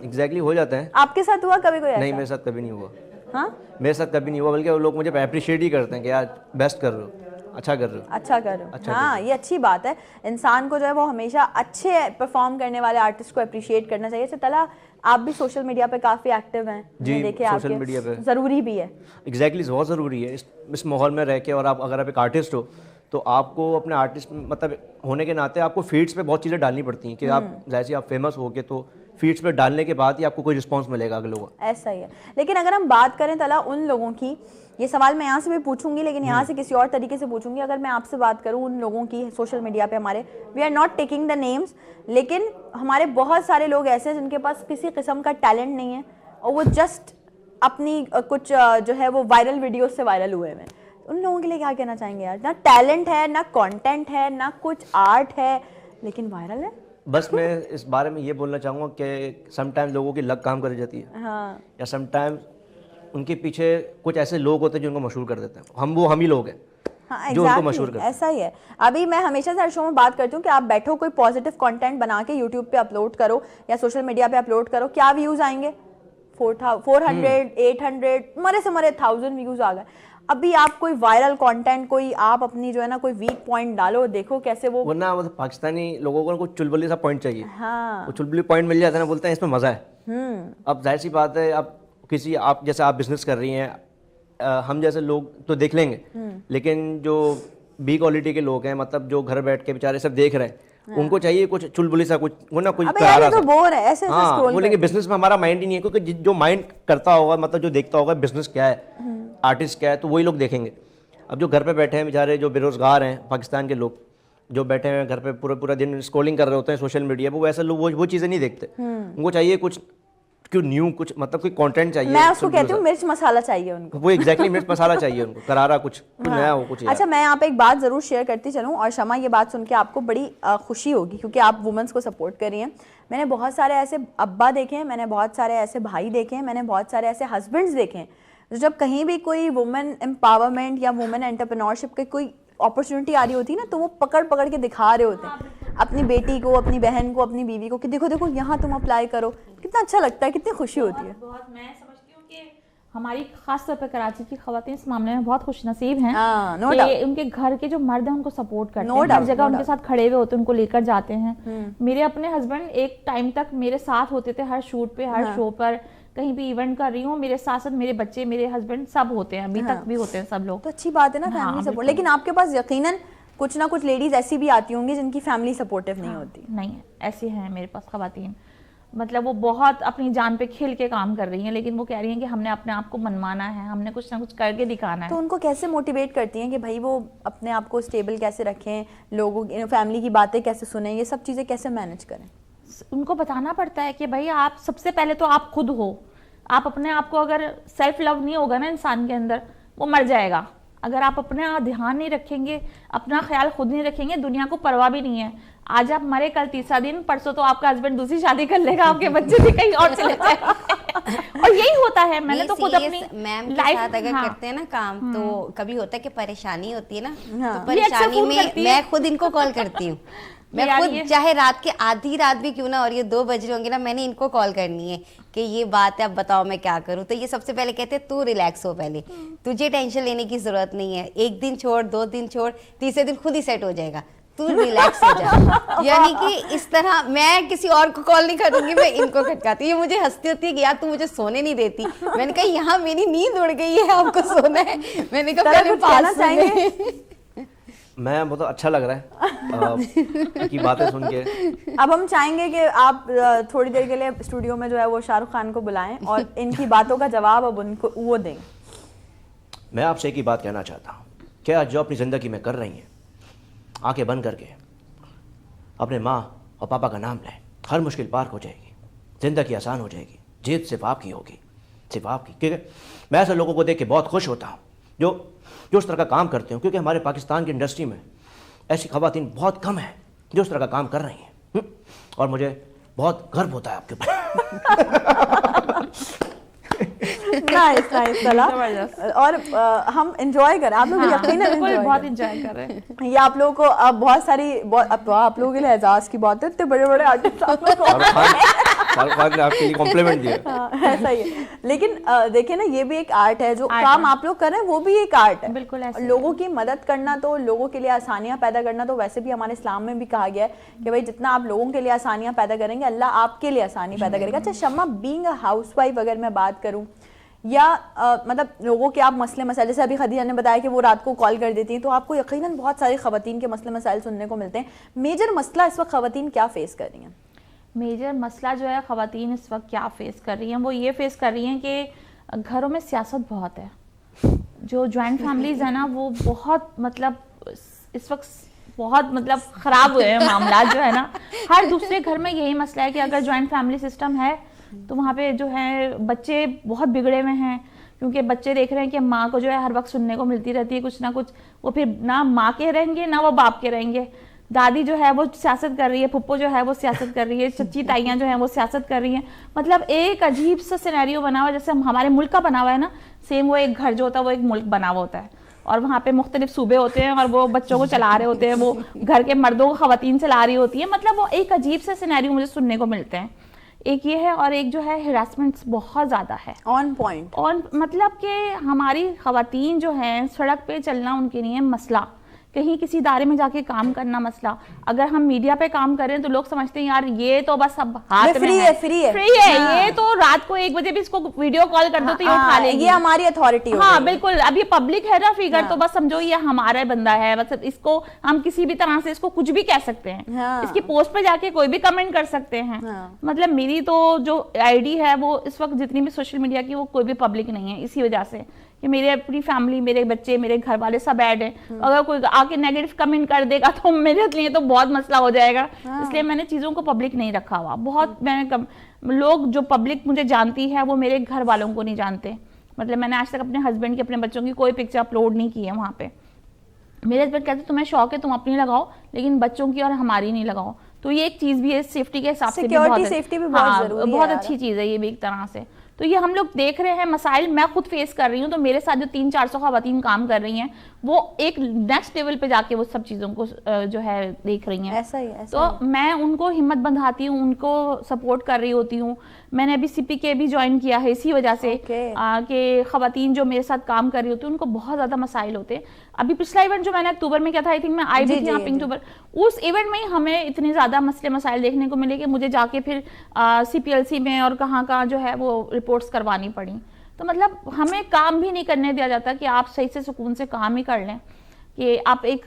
एग्जैक्टली हो जाता है। आपके साथ हुआ कभी कोई ऐसा? नहीं, मेरे साथ कभी नहीं हुआ। हाँ, मेरे साथ कभी नहीं हुआ, बल्कि वो लोग मुझे अप्रिशिएट ही करते हैं कि यार बेस्ट कर रहे हो, अच्छा कर रहे हो। अच्छा कर रहे हो। हाँ, ये अच्छी बात है। इंसान को जो है वो हमेशा अच्छे परफॉर्म करने वाले आर्टिस्ट को अप्रिशिएट करना चाहिए। अच्छा तला, आप भी सोशल मीडिया पे काफी एक्टिव हैं जी, देखे सोशल मीडिया पे जरूरी भी है। एग्जैक्टली बहुत ज़रूरी है इस माहौल में रह के। और आप अगर आप एक आर्टिस्ट हो तो आपको अपने आर्टिस्ट मतलब होने के नाते आपको फीड्स पे बहुत चीज़ें डालनी पड़ती हैं कि आप जैसे आप फेमस हो के तो फीड्स पे डालने के बाद ही आपको कोई रिस्पांस मिलेगा अगले लोगों का। ऐसा ही है। लेकिन अगर हम बात करें तला उन लोगों की, ये सवाल मैं यहाँ से भी पूछूंगी लेकिन यहाँ से किसी और तरीके से पूछूंगी। अगर मैं आपसे बात करूँ उन लोगों की सोशल मीडिया पे, हमारे, we are not taking the names, लेकिन हमारे बहुत सारे लोग ऐसे हैं जिनके पास किसी किस्म का टैलेंट नहीं है और वो जस्ट अपनी कुछ जो है वो वायरल वीडियो से वायरल हुए हैं। उन लोगों के लिए क्या कहना चाहेंगे यार? ना टैलेंट है, ना कंटेंट है, ना कुछ आर्ट है, लेकिन वायरल है। बस मैं इस बारे में ये बोलना चाहूँगा कि समटाइम्स लोगों की लक काम कर जाती है, हाँ, या समटाइम्स उनके पीछे कुछ ऐसे लोग होते हैं जो उनको मशहूर कर देते हैं। हम ही लोग हैं हाँ, जो उनको मशहूर करते हैं। ऐसा ही है। अभी मैं हमेशा से हर शो में बात करती हूँ कि आप बैठो, कोई पॉजिटिव कंटेंट बना के यूट्यूब पे अपलोड करो या सोशल मीडिया पे अपलोड करो, क्या व्यूज आएंगे? 400, 800, मरे से मरे 1000 व्यूज आ गए। अभी आप कोई वायरल कंटेंट, कोई आप अपनी जो है ना कोई वीक पॉइंट डालो, देखो कैसे वो, वरना मतलब पाकिस्तानी लोगों को कुछ चुलबुली सा पॉइंट चाहिए। हाँ, वो चुलबुली पॉइंट मिल जाता है ना, बोलते हैं इसमें मज़ा है। अब जाहिर सी बात है, अब किसी आप जैसे आप बिजनेस कर रही हैं, हम जैसे लोग तो देख लेंगे, लेकिन जो बी क्वालिटी के लोग हैं, मतलब जो घर बैठ के बेचारे सब देख रहे हैं, उनको चाहिए कुछ चुलबुली सा, कुछ वो ना कुछ करारा तो सा। बोर है ऐसे हाँ, स्क्रॉल वो लेकिन बिजनेस में हमारा माइंड ही नहीं है, क्योंकि जो माइंड करता होगा, मतलब जो देखता होगा बिजनेस क्या है, आर्टिस्ट क्या है, तो वही लोग देखेंगे। अब जो घर पे बैठे हैं बेचारे, जो बेरोजगार हैं पाकिस्तान के लोग, जो बैठे हैं घर पे पूरा दिन स्क्रॉलिंग कर रहे होते हैं सोशल मीडिया पे, वो ऐसे लोग वो चीज़ें नहीं देखते। उनको चाहिए कुछ न्यू, कुछ मतलब कोई कंटेंट चाहिए। मैं उसको कहती हूँ मिर्च मसाला चाहिए उनको। वो एग्जैक्टली मिर्च मसाला चाहिए उनको, करारा कुछ नया हो कुछ। अच्छा, मैं यहाँ पे एक बात जरूर शेयर करती चलूँ, और शमा ये बात सुन के आपको बड़ी खुशी होगी क्योंकि आप वुमेन्स को सपोर्ट कर रही हैं। मैंने बहुत सारे ऐसे अब्बा देखे हैं, मैंने बहुत सारे ऐसे भाई देखे हैं, मैंने बहुत सारे ऐसे हस्बैंड्स देखे हैं, जब कहीं भी कोई वुमेन एम्पावरमेंट या वुमेन एंटरप्रेन्योरशिप की कोई अपॉर्चुनिटी आ रही होती है ना, तो वो पकड़ के दिखा रहे होते हैं अपनी बेटी को, अपनी बहन को, अपनी बीवी को कि देखो देखो यहाँ तुम अप्लाई करो। कितना अच्छा लगता है, कितनी खुशी होती है। बहुत मैं समझती हूँ कि हमारी खास तौर पर कराची की खवातीन इस मामले में बहुत खुशनसीब हैं हाँ, no कि doubt। उनके घर के जो मर्द हैं उनको सपोर्ट करते No हैं, doubt, हर जगह no उनके doubt। साथ खड़े हुए होते हैं, उनको लेकर जाते हैं। मेरे अपने हस्बैंड एक टाइम तक मेरे साथ होते थे, हर शूट पे, हर शो पर, कहीं भी इवेंट कर रही हूँ, मेरे साथ साथ मेरे बच्चे, मेरे हस्बैंड सब होते हैं, अभी तक भी होते हैं सब लोग। तो अच्छी बात है ना, हाँ, फैमिली सपोर्ट। बिल्कुल। लेकिन आपके पास यकीनन कुछ ना कुछ लेडीज ऐसी भी आती होंगी जिनकी फैमिली सपोर्टिव नहीं होती। नहीं, ऐसी हैं मेरे पास खवातीन, मतलब वो बहुत अपनी जान पे खेल के काम कर रही हैं, लेकिन वो कह रही हैं कि हमने अपने आप को मनवाना है, हमने कुछ ना कुछ करके दिखाना तो है। उनको कैसे मोटिवेट करती हैं कि भाई वो अपने आप को स्टेबल कैसे रखें, लोगों फैमिली की बातें कैसे सुने, ये सब चीज़ें कैसे मैनेज करें? उनको बताना पड़ता है कि भाई आप सबसे पहले तो आप खुद हो, आप अपने आप को, अगर सेल्फ लव नहीं होगा ना इंसान के अंदर, वो मर जाएगा। अगर आप अपना ध्यान नहीं रखेंगे, अपना ख्याल खुद नहीं रखेंगे, दुनिया को परवाह भी नहीं है। आज आप मरे, कल तीसरा दिन, परसों तो आपका हस्बैंड दूसरी शादी कर लेगा, आपके बच्चे भी कहीं और चले जाएंगे। और यही होता है, मैंने तो खुद अपनी मैम के लाइफ साथ अगर करते हैं ना काम, तो कभी होता है कि परेशानी होती है ना, तो ये अक्सर परेशानी फोन में करती है। मैं खुद इनको कॉल करती हूँ। मैं यार खुद ये- चाहे रात के आधी रात भी क्यों ना और ये 2 बज रहे होंगे ना, मैंने इनको कॉल करनी है कि ये बात है, अब बताओ मैं क्या करूं। तो ये सबसे पहले कहते हैं तू रिलैक्स हो, पहले तुझे टेंशन लेने की जरूरत नहीं है, 1 दिन छोड़, 2 दिन छोड़, तीसरे दिन खुद ही सेट हो जाएगा, तू रिलैक्स हो जा। यानी कि इस तरह मैं किसी और को कॉल नहीं करूंगी, मैं इनको खटकाती। ये मुझे हंसती होती है कि यार तू मुझे सोने नहीं देती। मैंने कहा यहाँ मेरी नींद उड़ गई है, आपको सोना है। मैंने कहा तरह पहले कुछ कहना पास चाहेंगे। मैं बहुत अच्छा लग रहा है की बातें सुन के। अब हम चाहेंगे कि आप थोड़ी देर के लिए स्टूडियो में जो है वो शाहरुख खान को बुलाएं और इनकी बातों का जवाब अब उनको वो दें। मैं आपसे एक ही बात कहना चाहता हूँ, क्या जो अपनी ज़िंदगी में कर रही हैं, आंखें बंद करके अपने माँ और पापा का नाम लें, हर मुश्किल पार हो जाएगी, ज़िंदगी आसान हो जाएगी, जीत सिर्फ आपकी होगी, सिर्फ आपकी। क्योंकि मैं ऐसे लोगों को देख के बहुत खुश होता हूँ जो उस तरह का काम करते हो, क्योंकि हमारे पाकिस्तान की इंडस्ट्री में ऐसी खवातीन बहुत कम है जो उस तरह का काम कर रही हैं। और मुझे बहुत गर्व होता है आपके ऊपर। नाइस नाइस सलाह। और हम एंजॉय करें, आप लोग यकीनन बिल्कुल, enjoy बहुत करें। इंजॉय कर रहे हैं। ये आप लोगों को अब बहुत सारी अब तो आप लोगों के लिए एजाज की बात है, इतने बड़े बड़े आर्टिस्ट आप लोग को शाहरुख खान ने आपके लिए कॉम्प्लीमेंट दिया। हाँ, ऐसा ही है। लेकिन देखिए ना, ये भी एक आर्ट है, जो आर्ट काम है। आप लोग कर रहे हैं वो भी एक आर्ट है। बिल्कुल ऐसे ही लोगों की मदद करना, तो लोगों के लिए आसानियां पैदा करना, तो वैसे भी हमारे इस्लाम में भी कहा गया है कि भाई जितना आप लोगों के लिए आसानियां पैदा करेंगे, अल्लाह आपके लिए आसानी पैदा करेगा। अच्छा शम्मा, बीइंग अ हाउसवाइफ अगर मैं बात करूं, या मतलब लोगों के आप मसले मसाइल, जैसे अभी खदीजा ने बताया कि वो रात को कॉल कर देती हैं, तो आपको यकीनन बहुत सारी खवातीन के मसले मसाइल सुनने को मिलते हैं। मेजर मसला इस वक्त खवातीन क्या फेस कर रही हैं? मेजर मसला जो है ख़वातीन इस वक्त क्या फेस कर रही हैं, वो ये फेस कर रही हैं कि घरों में सियासत बहुत है। जो जॉइंट फैमिलीज है ना, वो बहुत मतलब इस वक्त बहुत मतलब ख़राब हुए हैं मामला जो है ना। हर दूसरे घर में यही मसला है कि अगर जॉइंट फैमिली सिस्टम है तो वहाँ पे जो है बच्चे बहुत बिगड़े हुए हैं, क्योंकि बच्चे देख रहे हैं कि माँ को जो है हर वक्त सुनने को मिलती रहती है कुछ ना कुछ। वो फिर ना माँ के रहेंगे ना वो बाप के रहेंगे। दादी जो है वो सियासत कर रही है, फुप्पो जो है वो सियासत कर रही है, चच्ची ताइयाँ जो हैं वो सियासत कर रही हैं। मतलब एक अजीब सा सिनेरियो बना हुआ है, जैसे हमारे मुल्क का बना हुआ है ना, सेम वो एक घर जो होता है वो एक मुल्क बना हुआ होता है, और वहाँ पे मुख्तलिफ सूबे होते हैं और वो बच्चों को चला रहे होते हैं, वो घर के मर्दों को खवातीन चला रही होती है। मतलब वो एक अजीब से सिनेरियो मुझे सुनने को मिलते हैं। एक ये है, और एक जो है हिरासमेंट्स बहुत ज़्यादा है ऑन पॉइंट। और मतलब कि हमारी खवातीन जो हैं सड़क पे चलना उनके लिए मसला, कहीं किसी इदारे में जाके काम करना मसला। अगर हम मीडिया पे काम कर रहे हैं तो लोग समझते हैं यार ये तो बस अब हाथ में फ्री है, फ्री है, फ्री है। हाँ। ये तो रात को 1 बजे भी इसको वीडियो कॉल कर दो तो ये उठा लेगी। ये हमारी अथॉरिटी हो हाँ गई। बिल्कुल, अब ये पब्लिक है ना फिगर, हाँ। तो बस समझो ये हमारा बंदा है, मतलब इसको हम किसी भी तरह से इसको कुछ भी कह सकते हैं। हाँ। इसकी पोस्ट पे जाके कोई भी कमेंट कर सकते हैं। हाँ। मतलब मेरी तो जो आईडी है वो इस वक्त जितनी भी सोशल मीडिया की, वो कोई भी पब्लिक नहीं है, इसी वजह से कि मेरे अपनी फैमिली, मेरे बच्चे, मेरे घर वाले सब ऐड हैं। अगर कोई आके नेगेटिव कमेंट कर देगा तो मेरे लिए तो बहुत मसला हो जाएगा। इसलिए मैंने चीज़ों को पब्लिक नहीं रखा हुआ। बहुत लोग जो पब्लिक मुझे जानती है वो मेरे घर वालों को नहीं जानते। मतलब मैंने आज तक अपने हस्बैंड की, अपने बच्चों की कोई पिक्चर अपलोड नहीं की है वहाँ पे। मेरे हस्बैंड कहते तुम्हें शौक है तुम अपनी लगाओ, लेकिन बच्चों की और हमारी नहीं लगाओ। तो ये एक चीज़ भी है, सेफ्टी के हिसाब से भी Security, बहुत safety भी बहुत जरूरी है बहुत यार। अच्छी चीज़ है ये भी एक तरह से। तो ये हम लोग देख रहे हैं मसाइल, मैं खुद फेस कर रही हूँ, तो मेरे साथ जो 300-400 खवातीन काम कर रही हैं वो एक नेक्स्ट लेवल पे जाके वो सब चीज़ों को जो है देख रही हैं। ऐसा ही है, ऐसा तो मैं उनको हिम्मत बंधाती हूँ, उनको सपोर्ट कर रही होती हूँ। मैंने अभी CPK भी ज्वाइन किया है इसी वजह से कि खवातीन जो मेरे साथ काम कर रही होती है उनको बहुत ज़्यादा मसाइल होते हैं। अभी पिछला इवेंट जो मैंने अक्टूबर में किया था, आई थिंक मैं आई भी थी यहाँ पिंकटूबर, उस इवेंट में ही हमें इतने ज़्यादा मसले मसाइल देखने को मिले कि मुझे जाके फिर CPLC में और कहाँ जो है वो रिपोर्ट्स करवानी पड़ी। तो मतलब हमें काम भी नहीं करने दिया जाता कि आप सही से सुकून से काम ही कर लें, कि आप एक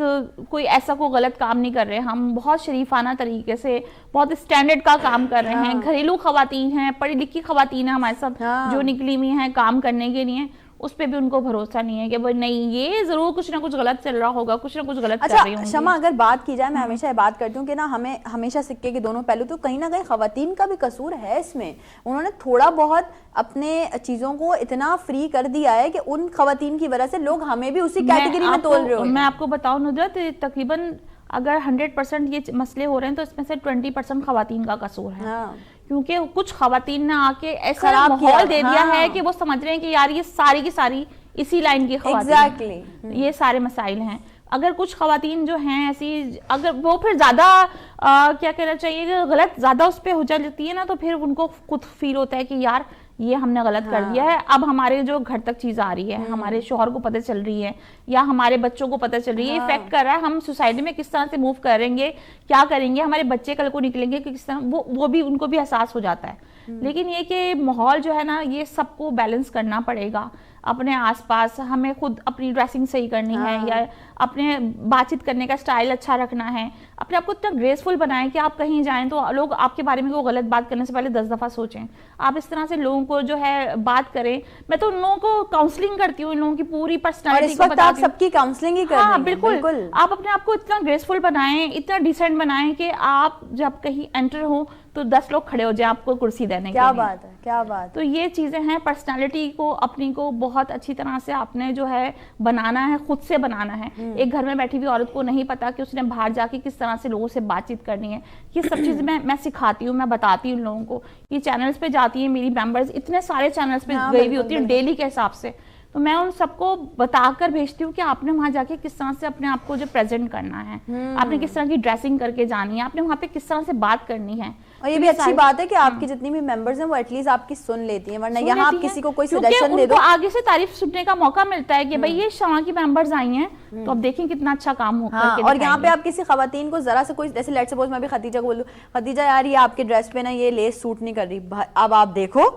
कोई ऐसा कोई गलत काम नहीं कर रहे। हम बहुत शरीफाना तरीके से बहुत स्टैंडर्ड का काम कर रहे हैं। घरेलू खवातीन हैं, पढ़ी लिखी खवातीन हैं हमारे साथ जो निकली हुई हैं काम करने के लिए, उस पर भी उनको भरोसा नहीं है कि भाई नहीं ये जरूर कुछ ना कुछ गलत चल रहा होगा, कुछ ना कुछ गलत कर रही अच्छा होंगी। शमा, अगर बात की जाए, मैं हमेशा ये बात करती हूँ कि ना हमें हमेशा सिक्के के दोनों पहलू, तो कहीं ना कहीं खवातीन का भी कसूर है इसमें। उन्होंने थोड़ा बहुत अपने चीजों को इतना फ्री कर दिया है कि उन खवातीन की वजह से लोग हमें भी उसी कैटेगरी में तोल रहे हो। मैं आपको बताऊं नुजरत, तकरीबन अगर 100% ये मसले हो रहे हैं तो इसमें से 20% खवातीन का कसूर है। हाँ। क्योंकि कुछ खवातीन ने आके ऐसा खराब माहौल किया, दे दिया हाँ। है कि वो समझ रहे हैं कि यार ये सारी की सारी इसी लाइन की खवातीन Exactly. ये सारे मसाइल हैं। अगर कुछ खवातीन जो हैं ऐसी, अगर वो फिर ज़्यादा क्या कहना चाहिए कि गलत ज़्यादा उस पर हो जाती है ना, तो फिर उनको खुद फील होता है कि यार ये हमने गलत कर दिया है। अब हमारे जो घर तक चीज़ आ रही है, हमारे शोहर को पता चल रही है या हमारे बच्चों को पता चल रही है, इफेक्ट कर रहा है, हम सोसाइटी में किस तरह से मूव करेंगे, क्या करेंगे, हमारे बच्चे कल को निकलेंगे कि किस तरह, वो भी उनको भी एहसास हो जाता है। लेकिन ये कि माहौल जो है ना, ये सबको बैलेंस करना पड़ेगा। अपने आसपास हमें खुद अपनी ड्रेसिंग सही करनी है, या अपने बातचीत करने का स्टाइल अच्छा रखना है, अपने आप को इतना ग्रेसफुल बनाएं कि आप कहीं जाएं तो लोग आपके बारे में वो गलत बात करने से पहले 10 दफ़ा सोचें। आप इस तरह से लोगों को जो है बात करें। मैं तो उन लोगों को काउंसलिंग करती हूँ, इन लोगों की पूरी और पर्सनालिटी इस को वक्त आप बताती हूँ। सबकी काउंसलिंग ही कर रही हाँ हैं। बिल्कुल, आप अपने आप को इतना ग्रेसफुल बनाएं, इतना डिसेंट बनाएं कि आप जब कहीं एंटर हो तो 10 लोग खड़े हो जाए आपको कुर्सी देने के क्या लिए। बात है, क्या बात तो ये चीज़ें हैं, पर्सनालिटी को अपनी को बहुत अच्छी तरह से आपने जो है बनाना है, खुद से बनाना है। एक घर में बैठी हुई औरत को नहीं पता कि उसने बाहर जाके किस तरह से लोगों से बातचीत करनी है। ये सब चीज़ मैं सिखाती हूँ, मैं बताती हूँ लोगों को। ये चैनल्स पे जाती है मेरी मेंबर्स, इतने सारे चैनल्स पे गई हुई होती है डेली के हिसाब से, तो मैं उन सबको बताकर भेजती हूँ कि आपने वहां जाके किस तरह से अपने आप को जो प्रेजेंट करना है, आपने किस तरह की ड्रेसिंग करके जानी है, आपने वहां पे किस तरह से बात करनी है। और ये भी अच्छी बात है कि आपकी जितनी भी मेंबर्स हैं वो एटलीस्ट आपकी सुन लेती हैं, वरना यहाँ आप किसी को कोई सजेशन दे दो, आगे से तारीफ सुनने का मौका मिलता है कि भाई ये शमा की मेंबर्स आई हैं, तो अब देखें कितना अच्छा काम हो करके और यहाँ पे दिखाएंगे। आप किसी खवातीन को जरा से कोई, जैसे लेट्स सपोज मैं भी खतीजा को बोलूं, खतीजा यार ये आपके ड्रेस पे ना ये लेस सूट नहीं कर रही, अब आप देखो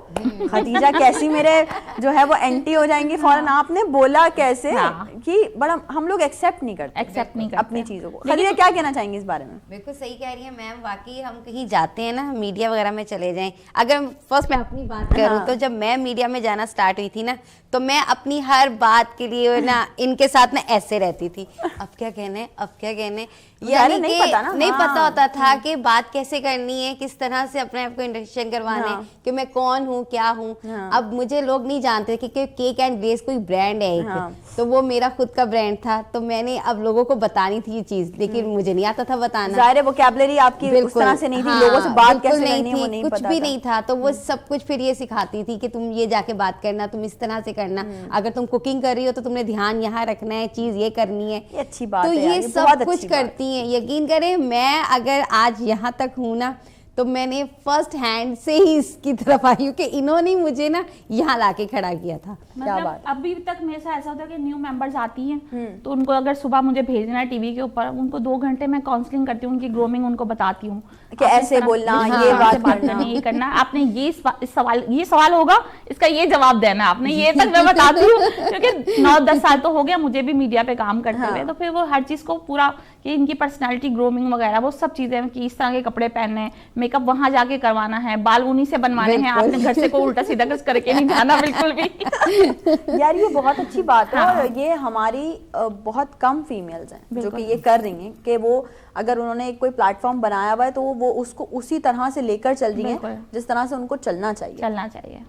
खतीजा कैसी मेरे जो है वो एंटी हो जाएंगी फौरन। आपने बोला कैसे कि बड़ा हम लोग एक्सेप्ट नहीं करते अपनी चीजों को। खतीजा क्या कहना चाहेंगी इस बारे में? बिल्कुल सही कह रही है मैम। वाकई हम कहीं जाते हैं ना, मीडिया वगैरह में चले जाएं, अगर फर्स्ट मैं अपनी बात करूं तो जब मैं मीडिया में जाना स्टार्ट हुई थी ना, तो मैं अपनी हर बात के लिए ना इनके साथ ना ऐसे रहती थी, अब क्या कहने, अब क्या कहने, यानी नहीं कि पता ना, नहीं पता होता था कि बात कैसे करनी है, किस तरह से अपने आप को इंट्रोडक्शन करवाना है कि मैं कौन हूँ, क्या हूँ। अब मुझे लोग नहीं जानते कि केक एंड ग्लेज कोई ब्रांड है एक, तो वो मेरा खुद का ब्रांड था, तो मैंने अब लोगों को बतानी थी ये चीज, लेकिन मुझे नहीं आता था बताना। जाहिर है वोकैबुलरी आपकी उस तरह से नहीं थी, लोगों से बात कैसे करनी है वो नहीं कुछ पता भी था। नहीं था, तो वो सब कुछ फिर ये सिखाती थी कि तुम ये जाके बात करना, तुम इस तरह से करना, अगर तुम कुकिंग कर रही हो तो तुमने ध्यान यहाँ रखना है, चीज ये करनी है। ये अच्छी बात तो है यार, ये बहुत सब अच्छी कुछ बात। करती हैं। यकीन करें, मैं अगर आज यहाँ तक हूँ ना, तो मैंने फर्स्ट हैंड से ही इसकी तरफ आई हूँ कि इन्होंने मुझे ना यहाँ लाके खड़ा किया था। मतलब अभी तक मेरे साथ ऐसा होता है कि न्यू मेंबर्स आती हैं तो उनको अगर सुबह मुझे भेजना है टीवी के ऊपर, उनको 2 घंटे मैं काउंसलिंग करती हूँ, उनकी ग्रोमिंग उनको बताती हूँ कि ऐसे बोलना, ये बात करना, ये करना, आपने ये सवाल होगा, इसका ये जवाब देना, आपने ये तक मैं बताती हूँ। क्योंकि 9-10 साल तो हो गया मुझे भी मीडिया पे काम करते हुए, तो फिर वो हर चीज को पूरा कि इनकी पर्सनालिटी ग्रोमिंग वगैरह वो सब चीजें कि इस तरह के कपड़े पहनने, मेकअप वहां जाके करवाना है, बाल उन्हीं से बनवाने हैं, आपने घर से कोई उल्टा सीधा कुछ करके नहीं जाना बिल्कुल भी। यार ये बहुत अच्छी बात है। और ये हमारी बहुत कम फीमेल्स हैं जो कि ये कर रही हैं कि वो अगर उन्होंने एक कोई प्लेटफॉर्म बनाया हुआ है तो वो उसको उसी तरह से लेकर चल रही हैं जिस तरह से उनको चलना चाहिए।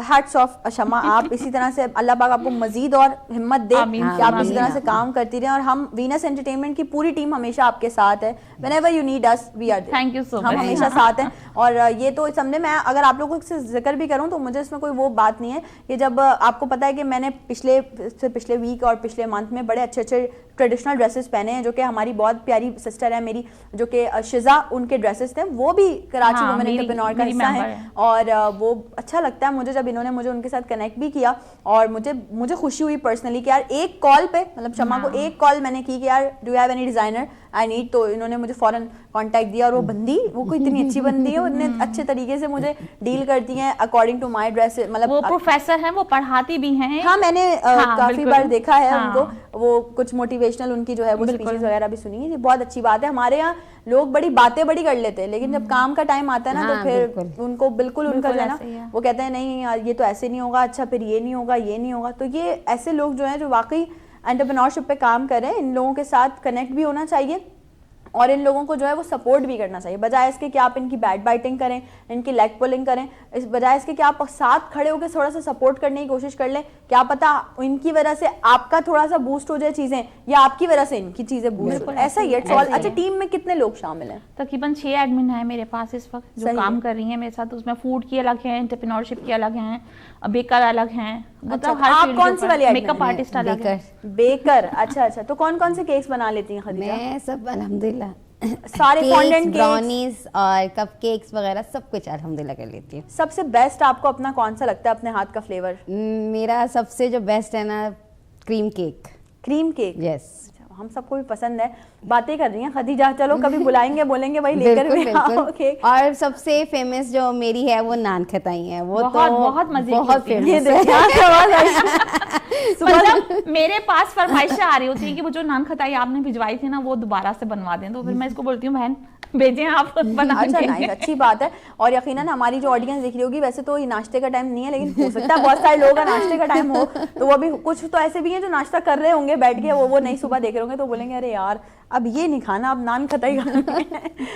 हैट्स ऑफ शमा, आप इसी तरह से अल्लाह पाक आपको मजीद और हिम्मत दे कि आप इसी तरह से काम करती रहें। और हम वीनस एंटरटेनमेंट की पूरी टीम हमेशा आपके साथ है, whenever you need us we are there. Thank you so much. हम हमेशा साथ हैं। और ये तो समझे, मैं अगर आप लोगों से जिक्र भी करूं तो मुझे इसमें कोई वो बात नहीं है कि जब आपको पता है कि मैंने पिछले वीक और पिछले मंथ में बड़े अच्छे ट्रेडिशनल ड्रेसेस पहने हैं, जो कि हमारी बहुत प्यारी सिस्टर है मेरी, जो कि शिजा, उनके ड्रेसेस थे, वो भी कराची वुमेन एंटरप्रेन्योर का हिस्सा हैं। और वो अच्छा लगता है मुझे जब इन्होंने मुझे उनके साथ कनेक्ट भी किया, और मुझे खुशी हुई पर्सनली कि यार एक कॉल पे, मतलब शमा को एक कॉल मैंने की कि यार do you have any designer I need, तो इन्होंने मुझे फौरन कांटेक्ट दिया। और वो बंदी, वो कोई इतनी अच्छी बंदी है, वो इतने अच्छे तरीके से मुझे डील करती हैं अकॉर्डिंग टू माय ड्रेस। मतलब वो प्रोफेसर हैं, वो पढ़ाती भी हैं। हाँ, मैंने काफी बार देखा है उनको, वो कुछ मोटिवेशनल उनकी जो है वो स्पीचेस वगैरह भी सुनी है। ये बहुत अच्छी बात है। हमारे यहाँ लोग बड़ी बातें बड़ी कर लेते हैं, लेकिन जब काम का टाइम आता है ना तो फिर उनको बिल्कुल उनका जो है ना वो कहते हैं नहीं यार ये तो ऐसे नहीं होगा, अच्छा फिर ये नहीं होगा, ये नहीं होगा। तो ये ऐसे लोग जो हैं जो वाकई एंटरप्रेन्योरशिप पे काम कर रहे हैं, इन लोगों के साथ कनेक्ट भी होना चाहिए और इन लोगों को जो है वो सपोर्ट भी करना चाहिए, बजाय इसके कि आप इनकी बैट बाइटिंग करें, इनकी लेग पुलिंग करें। इस बजाय इसके कि आप साथ खड़े होकर थोड़ा सा सपोर्ट करने की कोशिश कर लें। क्या पता इनकी वजह से आपका थोड़ा सा बूस्ट हो जाए चीजें, या आपकी वजह से इनकी चीजें बूस्ट हो जाए। ऐसा ही है। अच्छा, टीम में कितने लोग शामिल हैं? तकरीबन 6 एडमिन है मेरे पास इस वक्त जो काम कर रही हैं मेरे साथ। उसमें फूड की अलग है, एंटरप्रेन्योरशिप की अलग हैं, बेकर अलग हैं। मतलब हर आप कौन सी वाली मेकअप आर्टिस्ट अलग है। बेकर। अच्छा, तो कौन कौन से केक्स बना लेती हैं खदीजा? मैं सब अल्हम्दुलिल्लाह सारे फॉन्डेंट ब्राउनीज और कपकेक्स वगैरह सब कुछ अल्हम्दुलिल्लाह कर लेती हूँ। सबसे बेस्ट आपको अपना कौन सा लगता है अपने हाथ का फ्लेवर? मेरा सबसे जो बेस्ट है ना cream cake. Cream cake? Yes, हम सबको भी पसंद है। बातें कर रही हैं खदीजा, चलो कभी बुलाएंगे, बोलेंगे भाई लेकर भी आओ केक। और सबसे फेमस जो मेरी है वो नान खताई है, वो बहुत तो बहुत मजे की बहुत होती है। ये फेमस देखिए है। आवाज आई। मतलब मेरे पास फरमाइशें आ रही होती है कि वो जो नान खताई आपने भिजवाई थी ना वो दोबारा से बनवा दें, तो फिर मैं इसको बोलती हूँ बहन भेजें आप बना अच्छा, देंगे। नाइस, अच्छी बात है। और यकीनन हमारी जो ऑडियंस देख रही होगी, वैसे तो ये नाश्ते का टाइम नहीं है, लेकिन हो सकता है बहुत सारे लोग नाश्ते का टाइम हो, तो वो अभी कुछ तो ऐसे भी हैं जो नाश्ता कर रहे होंगे बैठ के, वो नहीं सुबह देख रहे होंगे तो बोलेंगे अरे यार अब ये नहीं खाना, अब नान खताई खाना है।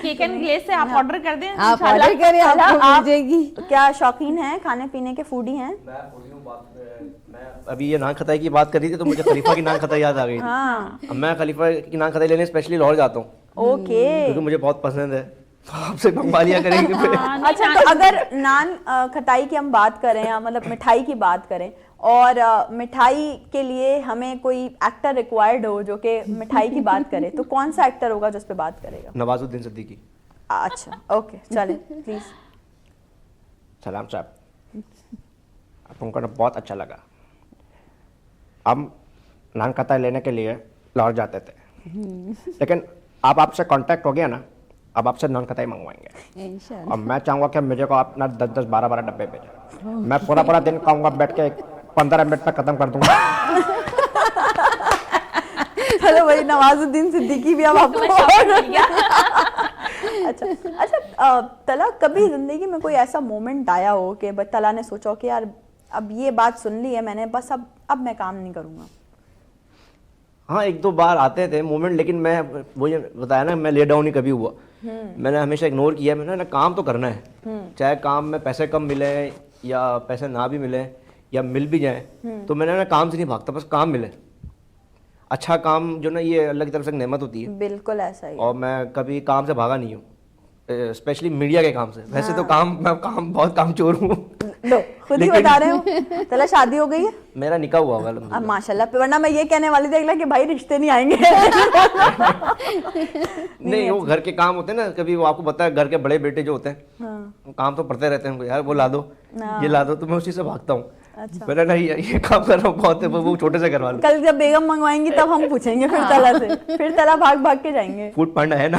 केक एंड ग्लेज से आप ऑर्डर कर दें, आप इंशाल्लाह। ऑर्डर करें, आपको आप मिल जाएगी। क्या शौकीन हैं खाने पीने के, फूडी हैं? मैं अभी ये नान खताई की बात कर रही थी तो मुझे खलीफा की नान खताई याद आ गई थी। हाँ, अब मैं खलीफा की नान खताई लेने स्पेशली लाहौर जाता हूँ ओके। क्योंकि मुझे बहुत पसंद है, तो आपसे मंगवा लिया करेंगे फिर। अच्छा, तो अगर नान खताई की हम बात करें या मतलब मिठाई की बात करें, और मिठाई के लिए हमें कोई एक्टर रिक्वायर्ड हो जो कि मिठाई की बात करे, तो कौन सा एक्टर होगा जो उस पर बात करेगा? नवाजुद्दीन सिद्दीकी। अच्छा, ओके, चले प्लीज। सलाम साहब, आपको बहुत अच्छा लगा। हम नान खताई लेने के लिए लाहौर जाते थे, लेकिन अब आपसे कांटेक्ट हो गया ना, अब आपसे नान खताई मंगवाएंगे। इंशाल्लाह। और मैं चाहूँगा कि मुझे को आप ना 10-10, 12-12 डब्बे भेजें। मैं पूरा दिन खाऊंगा, बैठ के 15 मिनट में खत्म कर दूंगा। चलो भाई, नवाजुद्दीन सिद्दीकी भी अब आपको। अच्छा, तला कभी जिंदगी में कोई ऐसा मोमेंट आया हो कि तला ने सोचा हो कि यार अब ये बात सुन ली है मैंने, बस अब मैं काम नहीं करूंगा? हाँ, 1-2 बार आते थे मोमेंट, लेकिन मैं वो ये बताया ना, मैं ले डाउन ही कभी हुआ। मैंने हमेशा इग्नोर किया। मैंने ना काम तो करना है, चाहे काम में पैसे कम मिले या पैसे ना भी मिले या मिल भी जाए, तो मैंने ना काम से नहीं भागता, बस काम मिले। अच्छा काम जो ना ये अल्लाह की तरफ से एक नेमत होती है। बिल्कुल ऐसा ही। और मैं कभी काम से भागा नहीं हूँ, स्पेशली मीडिया के काम से। वैसे तो मैं बहुत काम चोर हूँ। लो, खुद ही बता रहे हो। तला शादी हो गई है? मेरा निकाह हुआ हुआ अब माशाल्लाह, वरना मैं ये कहने वाली थी अगला कि भाई रिश्ते नहीं आएंगे। नहीं, वो घर के काम होते हैं ना, कभी वो आपको पता है घर के बड़े बेटे जो होते हैं, वो काम तो पड़ते रहते हैं उनको, यार वो ला दो, ये ला दो, तो मैं उसी से भागता हूँ। अच्छा। मैंने नहीं ये काम कर रहा हूँ बहुत है, वो छोटे से करवा लो। कल जब बेगम मंगवाएंगी तब हम पूछेंगे फिर तला से, फिर तला भाग भाग के जाएंगे। फूड पांडा है ना।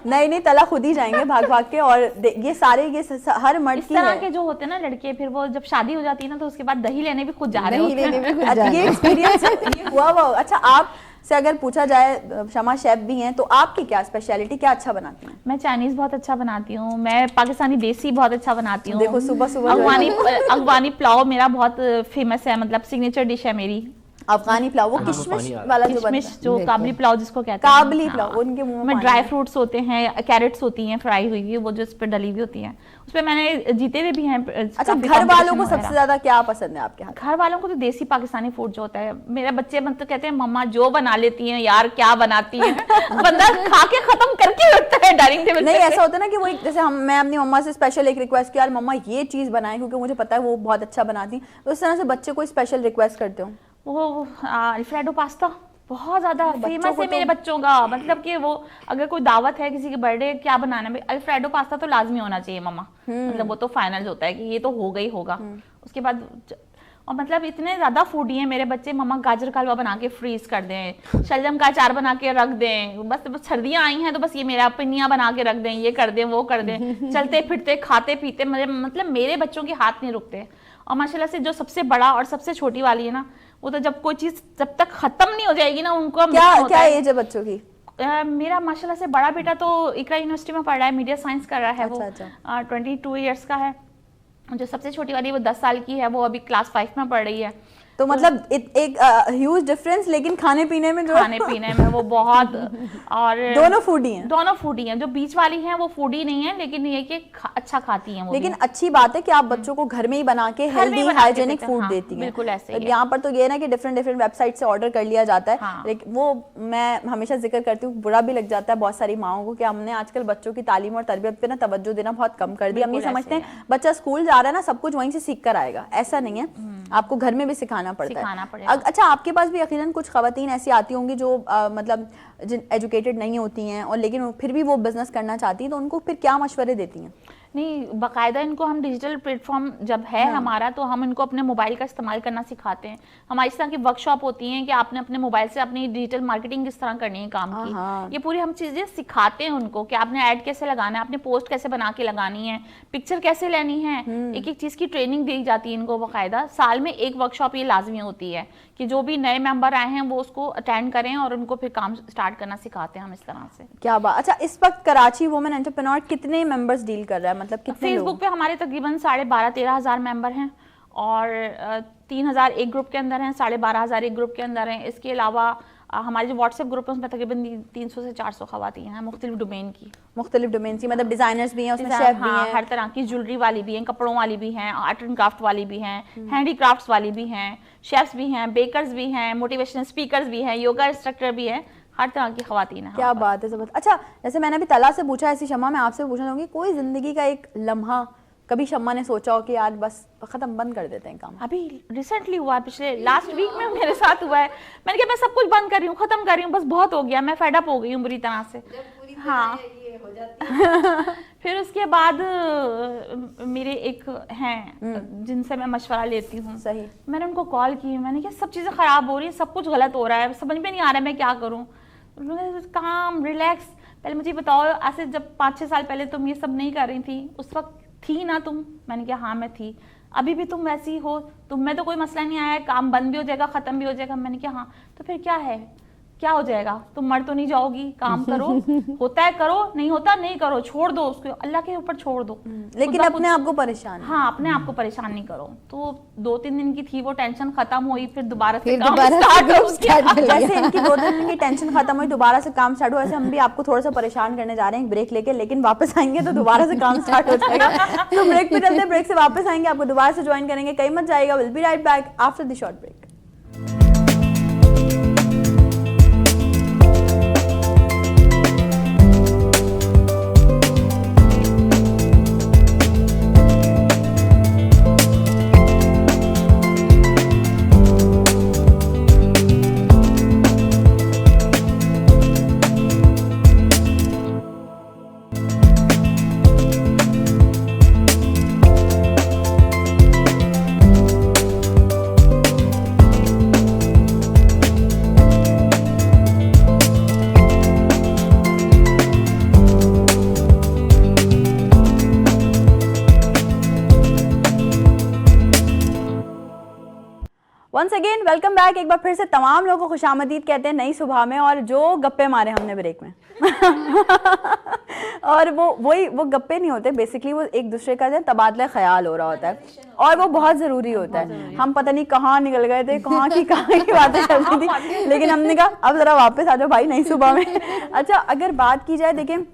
नहीं, तला खुद ही जाएंगे भाग भाग के। और ये सारे ये हर मर्द इस की तरह है। के जो होते हैं ना लड़के, फिर वो जब शादी हो जाती है ना तो उसके बाद दही लेने भी खुद जा रहे होते हैं। अच्छा, ये एक्सपीरियंस ये हुआ। अच्छा, आप से अगर पूछा जाए, शमा शेफ भी हैं, तो आपकी क्या स्पेशलिटी, क्या अच्छा बनाती हैं? मैं चाइनीज बहुत अच्छा बनाती हूँ, मैं पाकिस्तानी देसी बहुत अच्छा बनाती हूँ। देखो, सुबह सुबह अफगानी पुलाव मेरा बहुत फेमस है, मतलब सिग्नेचर डिश है मेरी। अफगानी पुलाव, वो किशमिश वाला जो बनता किशमिश है, जो काबली पुलाव जिसको कहते हैं। काबली पुलाव, उनके मुंह में में ड्राई फ्रूट्स होते हैं, कैरेट्स होती हैं फ्राई हुई हुई, वो जो इस पे डली हुई होती हैं, उस पे मैंने जीते हुए भी हैं। अच्छा, घर वालों को सबसे ज्यादा क्या पसंद है आपके हाथ? घर वालों को तो देसी पाकिस्तानी फूड जो होता है। मेरे बच्चे मतलब कहते हैं मम्मा जो बना लेती हैं यार, क्या बनाती हैं। बंदा खा के खत्म करके रखता है डाइनिंग टेबल पे। नहीं, ऐसा होता है ना कि वो जैसे मैं अपनी मम्मा से स्पेशल एक रिक्वेस्ट की, यार मम्मा ये चीज बनाए, क्योंकि मुझे पता है वो बहुत अच्छा बनाती, तो इस तरह से बच्चे कोई स्पेशल रिक्वेस्ट करते हो? वो अल्फ्रेडो पास्ता बहुत ज्यादा फेमस है मेरे बच्चों का। मतलब कि वो अगर कोई दावत है किसी के बर्थडे, क्या बनाना है, अल्फ्रेडो पास्ता तो लाजमी होना चाहिए मम्मा। मतलब वो तो फाइनल होता है कि ये तो होगा ही होगा। उसके बाद और मतलब इतने ज्यादा फूडी हैं मेरे बच्चे, मम्मा गाजर का हलवा बना के फ्रीज कर दें, शलजम का अचार बना के रख दें, बस सर्दियां आई हैं तो बस ये मेरा पिन्नियां बना के रख दें, ये कर दें, वो कर दें। चलते फिरते खाते पीते मतलब मेरे बच्चों के हाथ नहीं रुकते। और माशाल्लाह से जो सबसे बड़ा और सबसे छोटी वाली है ना, वो तो जब कोई चीज जब तक खत्म नहीं हो जाएगी ना उनको क्या मिलना होता क्या है। एज है बच्चों की? मेरा माशाल्लाह से बड़ा बेटा तो इकरा यूनिवर्सिटी में पढ़ रहा है, मीडिया साइंस कर रहा है। अच्छा, वो 22 ईयर्स का है। जो सबसे छोटी वाली वो 10 साल की है, वो अभी क्लास 5 में पढ़ रही है। तो मतलब एक ह्यूज डिफरेंस, लेकिन खाने पीने में जो खाने पीने में वो बहुत और दोनों फूडी हैं। दोनों फूडी हैं। जो बीच वाली हैं वो फूडी नहीं है, लेकिन ये कि अच्छा खाती हैं वो लेकिन भी। अच्छी बात है कि आप बच्चों को घर में ही बना के घर में हेल्दी ही बना के हाइजेनिक देते हैं, फूड हाँ, देती हैं। बिल्कुल ऐसे ही है। यहाँ पर तो ये है ना कि डिफरेंट डिफरेंट वेबसाइट से ऑर्डर कर लिया जाता है। हाँ। लेकिन वो मैं हमेशा जिक्र करती हूँ, बुरा भी लग जाता है बहुत सारी माओं को कि हमने आजकल बच्चों की तालीम और तरबियत पे ना तवज्जो देना बहुत कम कर दिया। हम ये बिल्कुल समझते ऐसे हैं बच्चा स्कूल जा रहा है ना, सब कुछ वहीं से सीख कर आएगा। ऐसा नहीं है, आपको घर में भी सिखाना पड़ता सिखाना है। पड़ेगा। अच्छा, आपके पास भी यकीनन कुछ खवातीन ऐसी आती होंगी जो मतलब जिन एजुकेटेड नहीं होती हैं और लेकिन फिर भी वो बिजनेस करना चाहती हैं, तो उनको फिर क्या मशवरे देती हैं? नहीं, बाकायदा इनको हम डिजिटल प्लेटफॉर्म जब है हमारा, तो हम इनको अपने मोबाइल का इस्तेमाल करना सिखाते हैं। हमारी इस तरह की वर्कशॉप होती हैं कि आपने अपने मोबाइल से अपनी डिजिटल मार्केटिंग किस तरह करनी है काम की, ये पूरी हम चीज़ें सिखाते हैं उनको कि आपने ऐड कैसे लगाना है, आपने पोस्ट कैसे बना के लगानी है, पिक्चर कैसे लेनी है। एक एक चीज़ की ट्रेनिंग दी जाती है इनको बाकायदा। साल में एक वर्कशॉप ये लाजमी होती है कि जो भी नए मेंबर आए हैं वो उसको अटेंड करें और उनको फिर काम स्टार्ट करना सिखाते हैं हम इस तरह से। क्या बात। अच्छा, इस वक्त कराची वुमेन एंटरप्रेन्योर कितने मेंबर्स डील कर रहा है, मतलब कितने लोग? फेसबुक पे हमारे तकरीबन 12,500-13 हज़ार मेंबर हैं और 3,000 एक ग्रुप के अंदर हैं, 12,500 एक ग्रुप के अंदर हैं। इसके अलावा हमारे जो व्हाट्सएप ग्रुप है उसमें तकरीबन 300 से 400 खवातीन हैं मुख्तलिफ डोमेन की। मुख्तलिफ डोमेन की, मतलब डिजाइनर्स भी हैं उसमें, शेफ भी हाँ, हैं, हर तरह की ज्वेलरी वाली भी हैं, कपड़ों वाली भी हैं, आर्ट एंड क्राफ्ट वाली भी हैं, हैंडी क्राफ्ट्स वाली भी हैं, शेफ्स भी हैं, बेकर्स भी हैं, मोटिवेशनल स्पीकर्स भी हैं, योगा इंस्ट्रक्टर भी हैं, हर तरह की खवातीन हैं। क्या बात है, जबरदस्त। अच्छा, जैसे मैंने अभी तला से पूछा, ऐसी शम्मा मैं आपसे पूछना चाहूंगी, कोई जिंदगी का एक लम्हा कभी शम्मा ने सोचा हो कि यार बस खत्म, बंद कर देते हैं काम? अभी रिसेंटली हुआ है, पिछले लास्ट वीक में मेरे साथ हुआ है। मैंने कहा मैं सब कुछ बंद कर रही हूँ, खत्म कर रही हूँ, बस बहुत हो गया, मैं फेड अप हो गई हूँ बुरी तरह से। हाँ फिर उसके बाद मेरे एक हैं जिनसे मैं मशवरा लेती हूँ, सही। मैंने उनको कॉल की, मैंने कहा सब चीज़ें ख़राब हो रही हैं, सब कुछ गलत हो रहा है, समझ में नहीं आ रहा है मैं क्या करूँ। उन्होंने काम रिलैक्स, पहले मुझे बताओ, आज से जब 5-6 साल पहले तुम ये सब नहीं कर रही थी, उस वक्त थी ना तुम? मैंने कहा हाँ मैं थी। अभी भी तुम वैसी ही हो, तुम में तो कोई मसला नहीं आया है, काम बंद भी हो जाएगा, ख़त्म भी हो जाएगा। मैंने कहा हाँ, तो फिर क्या है, क्या हो जाएगा, तुम मर तो नहीं जाओगी, काम करो, होता है करो, नहीं होता नहीं करो, छोड़ दो उसको, अल्लाह के ऊपर छोड़ दो। लेकिन अपने आप को परेशान हाँ, अपने आप को परेशान नहीं करो। तो 2-3 दिन की थी वो टेंशन, खत्म हुई, फिर दोबारा से काम स्टार्ट हो गया। जैसे इनकी 2 दिन की टेंशन खत्म हुई, दोबारा से काम स्टार्ट हुआ, ऐसे हम भी आपको थोड़ा सा परेशान करने जा रहे हैं ब्रेक लेके, लेकिन वापस आएंगे तो दोबारा से काम स्टार्ट हो जाएगा। तो ब्रेक पे चलते, ब्रेक से वापस आएंगे, आपको दोबारा से ज्वाइन करेंगे, कहीं मत जाएगा। Will be right back after the short break. Once again welcome back. एक बार फिर से तमाम लोगों को खुशामदीद कहते हैं नई सुबह में, और जो गप्पे मारे हमने ब्रेक में और वो गप्पे नहीं होते, बेसिकली वो एक दूसरे का तबादला ख्याल हो रहा होता है, और वो बहुत ज़रूरी होता है। हम पता नहीं कहाँ निकल गए थे, कहाँ की बातें चल रही थी, लेकिन हमने कहा अब ज़रा वापस आ जाओ भाई नई सुबह में। अच्छा, अगर बात की जाए, देखिए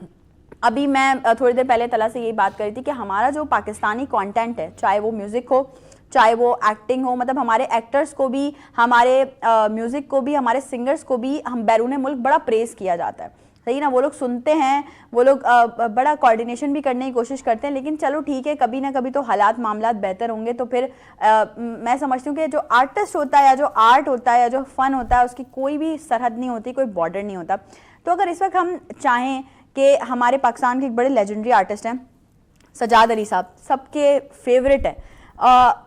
अभी मैं थोड़ी देर पहले तला से यही बात कर रही थी कि हमारा जो पाकिस्तानी कंटेंट है, चाहे वो म्यूज़िक हो, चाहे वो एक्टिंग हो, मतलब हमारे एक्टर्स को भी, हमारे म्यूज़िक को भी, हमारे सिंगर्स को भी हम बैरून मुल्क बड़ा प्रेज़ किया जाता है, सही ना? वो लोग सुनते हैं, वो लोग बड़ा कोऑर्डिनेशन भी करने की कोशिश करते हैं। लेकिन चलो ठीक है, कभी ना कभी तो हालात मामलात बेहतर होंगे, तो फिर मैं समझती हूँ कि जो आर्टिस्ट होता है, या जो आर्ट होता है, या जो फ़न होता है, उसकी कोई भी सरहद नहीं होती, कोई बॉर्डर नहीं होता। तो अगर इस वक्त हम चाहें कि हमारे पाकिस्तान के एक बड़े लेजेंडरी आर्टिस्ट हैं सजाद अली साहब, सबके फेवरेट हैं,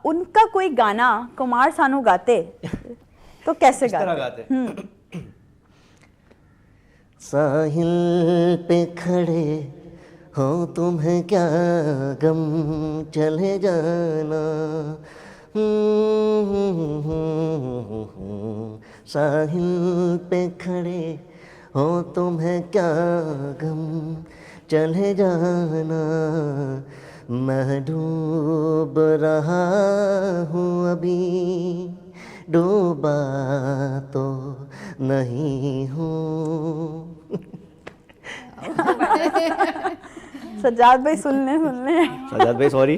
उनका कोई गाना कुमार सानू गाते तो कैसे गाते? साहिल पे खड़े हो तुम्हें क्या गम, चले जाना साहिल पे खड़े हो तुम्हें क्या गम, चले जाना मैं डूब रहा हूँ अभी, डूबा तो नहीं हूँ। सज्जाद भाई सुन लें सजाद भाई सॉरी,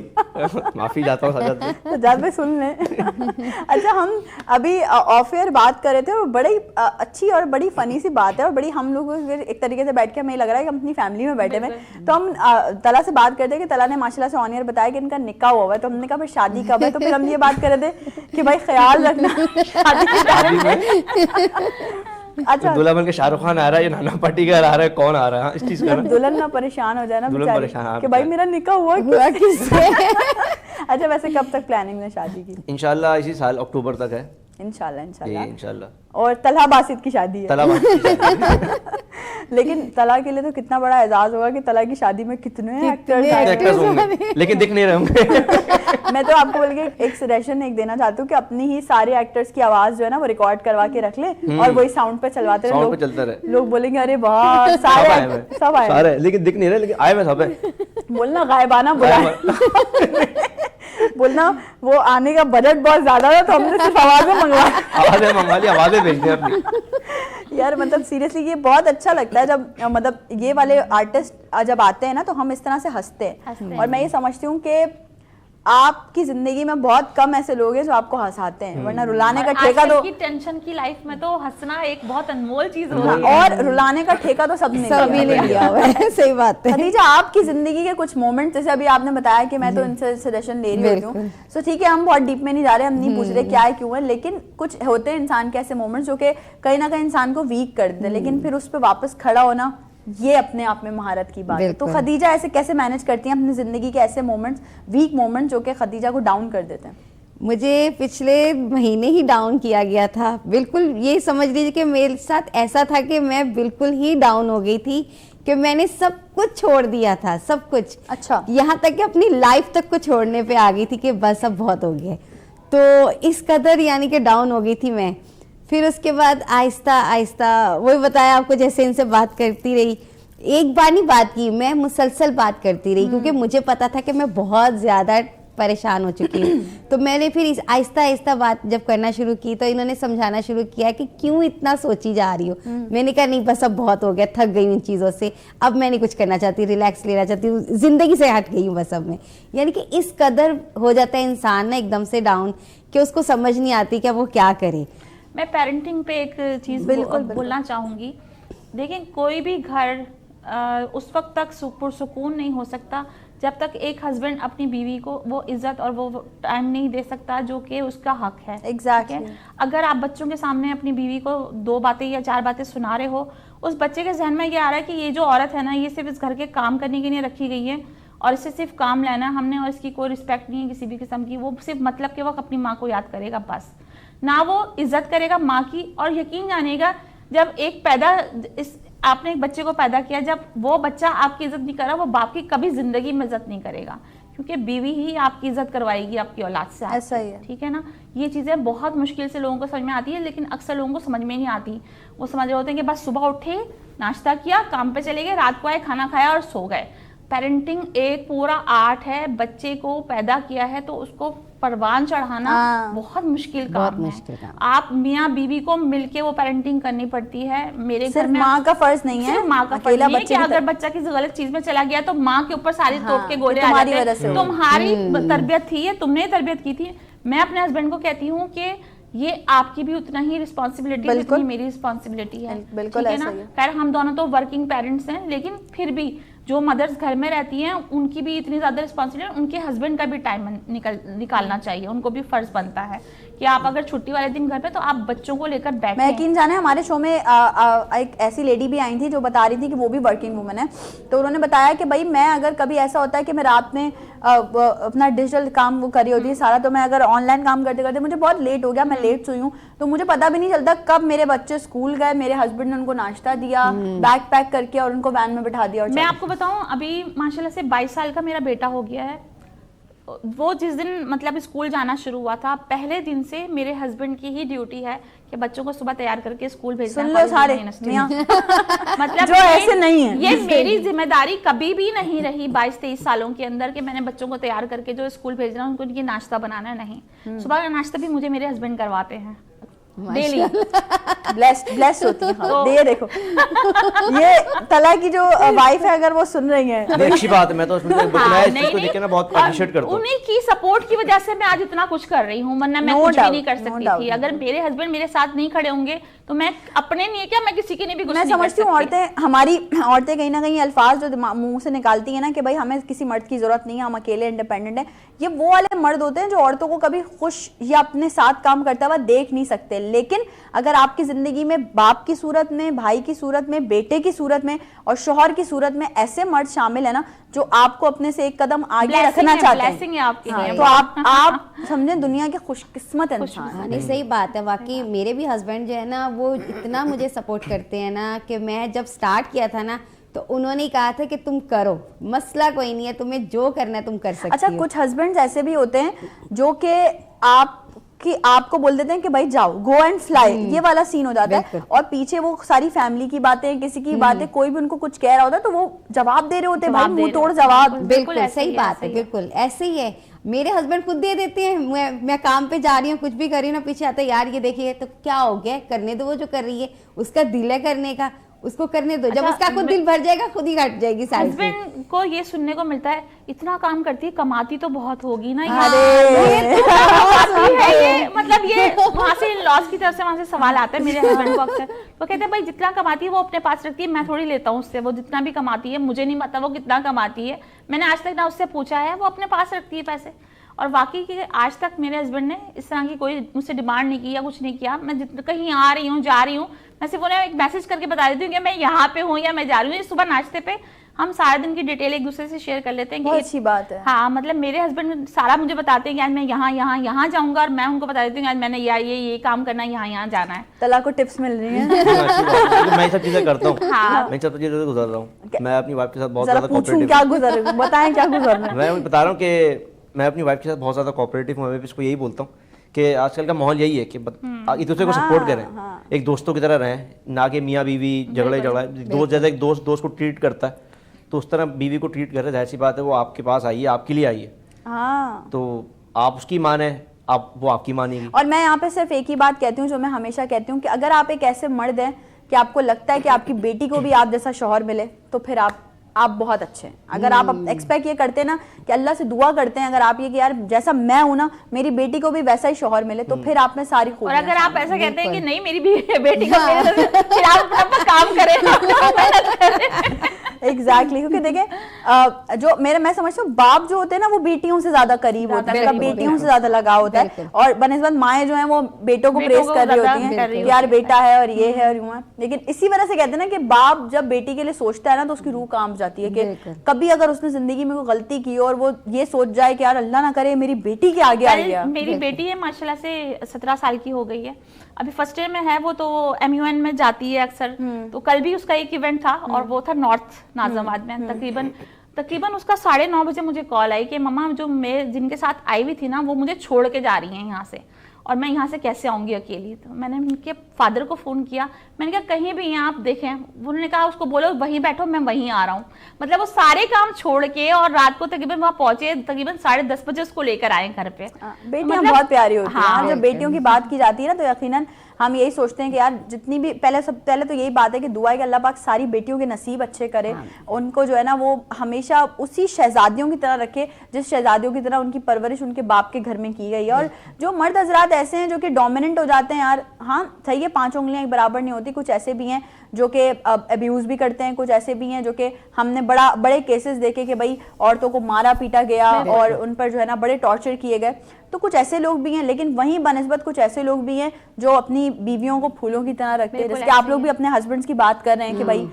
माफ़ी चाहता हूँ सजाद भाई। सज्जाद भाई सुन लें। अच्छा, हम अभी ऑफ एयर बात कर रहे थे और बड़ी अच्छी और बड़ी फनी सी बात है, और बड़ी हम लोग एक तरीके से बैठ के हमें लग रहा है कि हम अपनी फैमिली में बैठे हुए हैं। तो हम तला से बात करते हैं कि तला ने माशाल्लाह से ऑन एयर बताया कि इनका निकाह हुआ है, तो हमने कहा फिर शादी कब है, तो फिर हम ये बात कर रहे थे कि भाई ख्याल रखना शादी के बारे में। अच्छा, दूल्हा बन के शाहरुख खान आ रहा है, ये नाना पाटेकर आ रहा है, कौन आ रहा है इस चीज़ का ना? दुल्हन ना परेशान हो जाए ना दुल्हन बेचारी परेशान, हाँ, कि भाई बेचारी। मेरा निकाह हुआ किससे। अच्छा, वैसे कब तक प्लानिंग है शादी की? इंशाल्लाह इसी साल अक्टूबर तक है। इंशाल्लाह जी इंशाल्लाह। इंशाल्लाह। और तलहा बासित की शादी है। तलाबाद की शादी। लेकिन तला के लिए तो कितना बड़ा एजाज होगा कि तला की शादी में कितने एक्टर्स एक्टर्स होंगे लेकिन दिख नहीं रहे होंगे। मैं तो आपको बोल के एक सजेशन एक देना चाहती हूँ कि अपनी ही सारे एक्टर्स की आवाज जो है ना वो रिकॉर्ड करवा के रख ले और वही साउंड पे चलवाते रहे। साउंड पे चलता रहे। लोग बोलेंगे अरे वाह सब आए सारे, लेकिन दिख नहीं रहे, लेकिन आए मैं सब है। बोलना गायबाना बुला बोलना वो आने का बजट बहुत ज्यादा था तो हमने सिर्फ आवाजें मंगवाई। आवाजें मंगवा ली, आवाजें भेज दी अपनी। यार मतलब सीरियसली ये बहुत अच्छा लगता है जब मतलब ये वाले आर्टिस्ट जब आते हैं ना तो हम इस तरह से हंसते हैं। और मैं ये समझती हूँ कि आपकी जिंदगी में बहुत कम ऐसे लोग हैं जो आपको हंसाते हैं, वरना रुलाने का ठेका तो की टेंशन की लाइफ में तो हंसना एक बहुत अनमोल चीज हो रही है। और रुलाने का ठेका तो सबने सभी ने लिया हुआ है। सही बात है। खदीजा, आपकी जिंदगी के कुछ मोमेंट, जैसे अभी आपने बताया कि मैं तो इनसे सजेशन ले रही होती हूँ, सो ठीक है हम बहुत डीप में नहीं जा रहे, हम नहीं पूछ रहे क्या है क्यों है, लेकिन कुछ होते हैं इंसान के ऐसे मोमेंट्स जो कि कहीं ना कहीं इंसान को वीक कर देते हैं, लेकिन फिर उस पर वापस खड़ा होना ये अपने आप में महारत की बात है। तो खदीजा ऐसे कैसे मैनेज करती हैं अपनी जिंदगी के ऐसे मोमेंट्स, वीक मोमेंट जो कि खदीजा को डाउन कर देते हैं? मुझे पिछले महीने ही डाउन किया गया था। बिल्कुल ये समझ लीजिए कि मेरे साथ ऐसा था कि मैं बिल्कुल ही डाउन हो गई थी कि मैंने सब कुछ छोड़ दिया था, सब कुछ। अच्छा। यहाँ तक कि अपनी लाइफ तक को छोड़ने पे आ गई थी कि बस अब बहुत हो गया। तो इस कदर यानी कि डाउन हो गई थी मैं। फिर उसके बाद आहिस्ता आहिस्ता वही बताया आपको, जैसे इनसे बात करती रही, एक बार नहीं बात की, मैं मुसलसल बात करती रही क्योंकि मुझे पता था कि मैं बहुत ज़्यादा परेशान हो चुकी हूँ। तो मैंने फिर इस आहिस्ता आहिस्ता बात जब करना शुरू की तो इन्होंने समझाना शुरू किया कि क्यों इतना सोची जा रही हो। मैंने कहा नहीं बस अब बहुत हो गया, थक गई इन चीज़ों से, अब मैं नहीं कुछ करना चाहती, रिलैक्स लेना चाहती हूँ, ज़िंदगी से हट गई हूँ बस अब मैं। यानी कि इस कदर हो जाता है इंसान ना एकदम से डाउन कि उसको समझ नहीं आती कि वो क्या करे। मैं पेरेंटिंग पे एक चीज़ बोलना चाहूँगी। देखिए कोई भी घर उस वक्त तक पुरसुकून नहीं हो सकता जब तक एक हस्बैंड अपनी बीवी को वो इज्जत और वो टाइम नहीं दे सकता जो कि उसका हक है। Exactly. अगर आप बच्चों के सामने अपनी बीवी को 2 बातें या 4 बातें सुना रहे हो, उस बच्चे के जहन में ये आ रहा है कि ये जो औरत है ना ये सिर्फ इस घर के काम करने के लिए रखी गई है और इससे सिर्फ काम लेना हमने और इसकी कोई रिस्पेक्ट नहीं है किसी भी किस्म की। वो सिर्फ मतलब के वक्त अपनी माँ को याद करेगा बस, ना वो इज्जत करेगा माँ की। और यकीन जानिएगा जब आपने एक बच्चे को पैदा किया, जब वो बच्चा आपकी इज्जत नहीं कर रहा, वो बाप की कभी जिंदगी में इज्जत नहीं करेगा, क्योंकि बीवी ही आपकी इज्जत करवाएगी आपकी औलाद से। ऐसा ही है। ठीक है ना। ये चीज़ें बहुत मुश्किल से लोगों को समझ में आती है, लेकिन अक्सर लोगों को समझ में नहीं आती। वो समझ रहे होते हैं कि बस सुबह उठे, नाश्ता किया, काम पे चले गए, रात को आए, खाना खाया और सो गए। पेरेंटिंग एक पूरा आर्ट है। बच्चे को पैदा किया है तो उसको परवान चढ़ाना बहुत मुश्किल काम है। आप मियाँ बीवी को मिलके वो पेरेंटिंग करनी पड़ती है। मेरे घर में माँ का फर्ज नहीं है, माँ का फर्ज नहीं है कि अगर बच्चा किसी गलत चीज में चला गया तो माँ के ऊपर सारी तोप के गोले आ जाते हैं। तुम्हारी तरबियत थी, ये तुमने तरबियत की थी। मैं अपने हस्बैंड को कहती हूँ कि ये आपकी भी उतना ही रिस्पॉन्सिबिलिटी है जितनी मेरी रिस्पॉन्सिबिलिटी है। बिल्कुल ठीक है ना। खैर हम दोनों तो वर्किंग पेरेंट्स हैं, लेकिन फिर भी जो मदर्स घर में रहती हैं उनकी भी इतनी ज़्यादा रिस्पॉन्सिबिलिटी, उनके हस्बैंड का भी टाइम निकालना चाहिए। उनको भी फर्ज बनता है कि आप अगर छुट्टी वाले दिन घर पे तो आप बच्चों को लेकर बैठे। मैं यकीन जाने हमारे शो में एक ऐसी लेडी भी आई थी जो बता रही थी कि वो भी वर्किंग वुमन है। तो उन्होंने बताया कि भाई मैं अगर कभी ऐसा होता है कि मैं रात में अपना डिजिटल काम वो करी होती है सारा, तो मैं अगर ऑनलाइन काम करते करते मुझे बहुत लेट हो गया, मैं लेट सोई हूँ, तो मुझे पता भी नहीं चलता कब मेरे बच्चे स्कूल गए, मेरे हस्बैंड ने उनको नाश्ता दिया, बैग पैक करके और उनको वैन में बिठा दिया। और मैं आपको बताऊं अभी माशाल्लाह से 22 साल का मेरा बेटा हो गया है। वो जिस दिन मतलब स्कूल जाना शुरू हुआ था, पहले दिन से मेरे हस्बैंड की ही ड्यूटी है कि बच्चों को सुबह तैयार करके स्कूल भेजना। सुन लो सारे मियां, मतलब जो ऐसे नहीं है। ये मेरी जिम्मेदारी कभी भी नहीं रही 22-23 सालों के अंदर कि मैंने बच्चों को तैयार करके जो स्कूल भेजना, उनको उनकी नाश्ता बनाना नहीं। सुबह का नाश्ता भी मुझे मेरे हस्बैंड करवाते हैं डेली। ब्लेस्ड होती है। हाँ, ये देखो, ये तला की जो वाइफ है, अगर वो सुन रही है, नहीं, अच्छी बात है। मैं तो उसमें मैं इसको देख के ना बहुत अप्रिशिएट करता हूँ। उन्हीं की सपोर्ट की वजह से मैं आज इतना कुछ कर रही हूँ, वरना मैं No कुछ भी doubt, नहीं कर no सकती doubt. थी। अगर मेरे हस्बैंड मेरे साथ नहीं खड़े होंगे तो मैं अपने नहीं है क्या, मैं किसी के लिए भी कुछ मैं नहीं कर समझती हूँ सकती। औरतें कहीं ना कहीं अल्फाज जो मुंह से निकालती है ना कि भाई हमें किसी मर्द की जरूरत नहीं है, हम अकेले इंडिपेंडेंट हैं, ये वो वाले मर्द होते हैं जो औरतों को कभी खुश या अपने साथ काम करता हुआ देख नहीं सकते। लेकिन अगर आपकी जिंदगी में बाप की सूरत में, भाई की सूरत में, बेटे की सूरत में और शौहर की सूरत में ऐसे मर्द शामिल है ना जो आपको अपने से एक कदम आगे Blessing रखना है, चाहते blessing है आपके हैं, लिए। तो आप समझे दुनिया के खुशकिस्मत इंसान हाँ, नहीं सही बात है। वाकई मेरे भी हस्बैंड जो है ना, वो इतना मुझे सपोर्ट करते हैं ना कि मैं जब स्टार्ट किया था ना, तो उन्होंने ही कहा था कि तुम करो, मसला कोई नहीं है, तुम्हें जो करना है तुम कर सकती अच्छा, हो। कुछ हस्बैंड्स ऐसे भी होते हैं जो कि आपको बोल देते हैं कि भाई जाओ, गो एंड फ्लाई, ये वाला सीन हो जाता है, बिल्कुल। और पीछे वो सारी फैमिली की बातें, किसी की बातें, कोई भी उनको कुछ कह रहा होता है तो वो जवाब दे रहे होते हैं, भाई जवाब दे मुंह रहे तोड़ होते हैं। जवाब। बिल्कुल ऐसे सही ही बात ऐसे है, ही है। बिल्कुल ऐसे ही है। मेरे हस्बैंड खुद दे देते हैं, मैं काम पे जा रही हूँ, कुछ भी कर रही हूँ ना, पीछे आता है, यार ये देखिए तो क्या हो गया, करने दो, वो जो कर रही है उसका दिल है करने का, उसको करने दो। जब अच्छा, उसका खुद दिल भर जाएगा, खुद ही हट जाएगी साइड से। हस्बैंड को ये सुनने को मिलता है, इतना काम करती है, कमाती तो बहुत होगी ना। अरे कमाती है ये, मतलब ये वहां से लॉस की तरफ से वहां से सवाल आता है मेरे हस्बैंड को अक्सर। वो कहते हैं भाई जितना कमाती है वो अपने पास रखती है, मैं थोड़ी लेता हूँ उससे, वो जितना भी कमाती है मुझे नहीं पता वो कितना कमाती है, मैंने आज तक ना उससे पूछा है, वो अपने पास रखती है पैसे। और वाकई कि आज तक मेरे हस्बैंड ने इस तरह की कोई मुझसे डिमांड नहीं की या कुछ नहीं किया। मैं जितना कहीं आ रही हूँ, जा रही हूँ, मैं सिर्फ उन्हें एक मैसेज करके बता देती हूँ कि मैं यहाँ पे हूँ या मैं जा रही हूँ। सुबह नाश्ते पे हम सारा दिन की डिटेल एक दूसरे से शेयर कर लेते हैं कि बहुत अच्छी बात है। हाँ, मतलब मेरे हस्बैंड सारा मुझे बताते हैं कि आज मैं यहाँ जाऊंगा, और मैं उनको बता देती हूँ कि आज मैंने ये काम करना है, यहाँ जाना है। तला को टिप्स मिल रही हैं। अच्छी बात है, क्योंकि मैं ये सब चीजें करता हूँ। हाँ। मैं सब चीजें गुजर रहा हूँ। मैं अपनी वाइफ के साथ बहुत जरा ज्यादा पूछूं कोऑपरेटिव क्या गुजर रहे हो? बताएं क्या गुजर रहे हैं। मैं बता रहा हूँ कि मैं अपनी वाइफ के साथ बहुत ज़्यादा कोऑपरेटिव हूँ। मैं भी इसको यही बोलता हूँ कि आजकल का माहौल यही है कि एक दूसरे को सपोर्ट करें, एक दोस्तों की तरह रहें, ना कि मियाँ बीवी झगड़ा दोस्त, जैसे एक दोस्त को ट्रीट करता है तो उस तरह बीवी को ट्रीट करे। जाहिर सी बात है, वो आपके पास आई है, आपके लिए आई है, हाँ, तो आप उसकी माने, वो आपकी मानेगी। और मैं यहाँ पे सिर्फ एक ही बात कहती हूँ जो मैं हमेशा कहती हूँ कि अगर आप एक ऐसे मर्द हैं कि आपको लगता है कि आपकी बेटी को भी आप जैसा शौहर मिले, तो फिर आप बहुत अच्छे हैं। अगर आप एक्सपेक्ट ये करते हैं ना कि अल्लाह से दुआ करते हैं, अगर आप ये कि यार जैसा मैं हूं ना मेरी बेटी को भी वैसा ही शौहर मिले, तो फिर आप में सारी और खूबियां अगर आप ऐसा कहते हैं कि नहीं मेरी बेटी को मेरे तरफ से, फिर आप अपना काम करें, एग्जैक्टली क्योंकि देखें जो मैं समझती हूँ बाप जो होते हैं ना वो बेटियों से ज्यादा करीब होते हैं, बिल्कुल, बेटियों से ज्यादा लगाव होता है, बिल्कुल। और बनस्बत माएँ जो हैं वो बेटों को प्रेस कर रही होती हैं कि यार बेटा है और ये है और यूं है। लेकिन इसी वजह से कहते हैं ना कि बाप जब बेटी के लिए सोचता है ना तो उसकी रूह कांप जाती है कि कभी अगर उसने जिंदगी में कोई गलती की और वो ये सोच जाए कि यार अल्लाह ना करे मेरी बेटी के आगे आ गया। मेरी बेटी है माशाल्लाह से 17 साल की हो गई है, अभी फर्स्ट ईयर में है वो, तो MUN में जाती है अक्सर। तो कल भी उसका एक इवेंट था और वो था नॉर्थ नाजिमाबाद में। तकरीबन उसका 9:30 बजे मुझे कॉल आई कि मम्मा जो मैं जिनके साथ आई हुई थी ना वो मुझे छोड़ के जा रही हैं यहाँ से, और मैं यहाँ से कैसे आऊँगी अकेली। तो मैंने उनके फादर को फ़ोन किया, मैंने कहा कहीं भी यहाँ आप देखें, उन्होंने कहा उसको बोलो वहीं बैठो, मैं वहीं आ रहा हूँ। मतलब वो सारे काम छोड़ के और रात को तकरीबन वहाँ पहुंचे, तकरीबन 10:30 बजे उसको लेकर आए घर पे। बेटियां बहुत प्यारी होती हैं। हाँ, जब बेटियों की बात की जाती है ना तो यकीनन हम यही सोचते हैं कि यार जितनी भी पहले तो यही बात है कि दुआ है कि अल्लाह पाक सारी बेटियों के नसीब अच्छे करे, उनको जो है ना वो हमेशा उसी शहजादियों की तरह रखे जिस शहजादियों की तरह उनकी परवरिश उनके बाप के घर में की गई है। और जो मर्द हजरात ऐसे हैं जो कि डोमिनेंट हो जाते हैं यार, हाँ सही है, 5 उंगलियां एक बराबर नहीं होती, कुछ ऐसे भी हैं जो कि अब्यूज भी करते हैं, कुछ ऐसे भी हैं जो कि हमने बड़े केसेस देखे कि भाई औरतों को मारा पीटा गया और उन पर जो है ना बड़े टॉर्चर किए गए। तो कुछ ऐसे लोग भी हैं, लेकिन वहीं बनस्बत कुछ ऐसे लोग भी हैं जो अपनी बीवियों को फूलों की तरह रखते हैं, जैसे आप लोग भी अपने हस्बैंड्स की बात कर रहे हैं कि भाई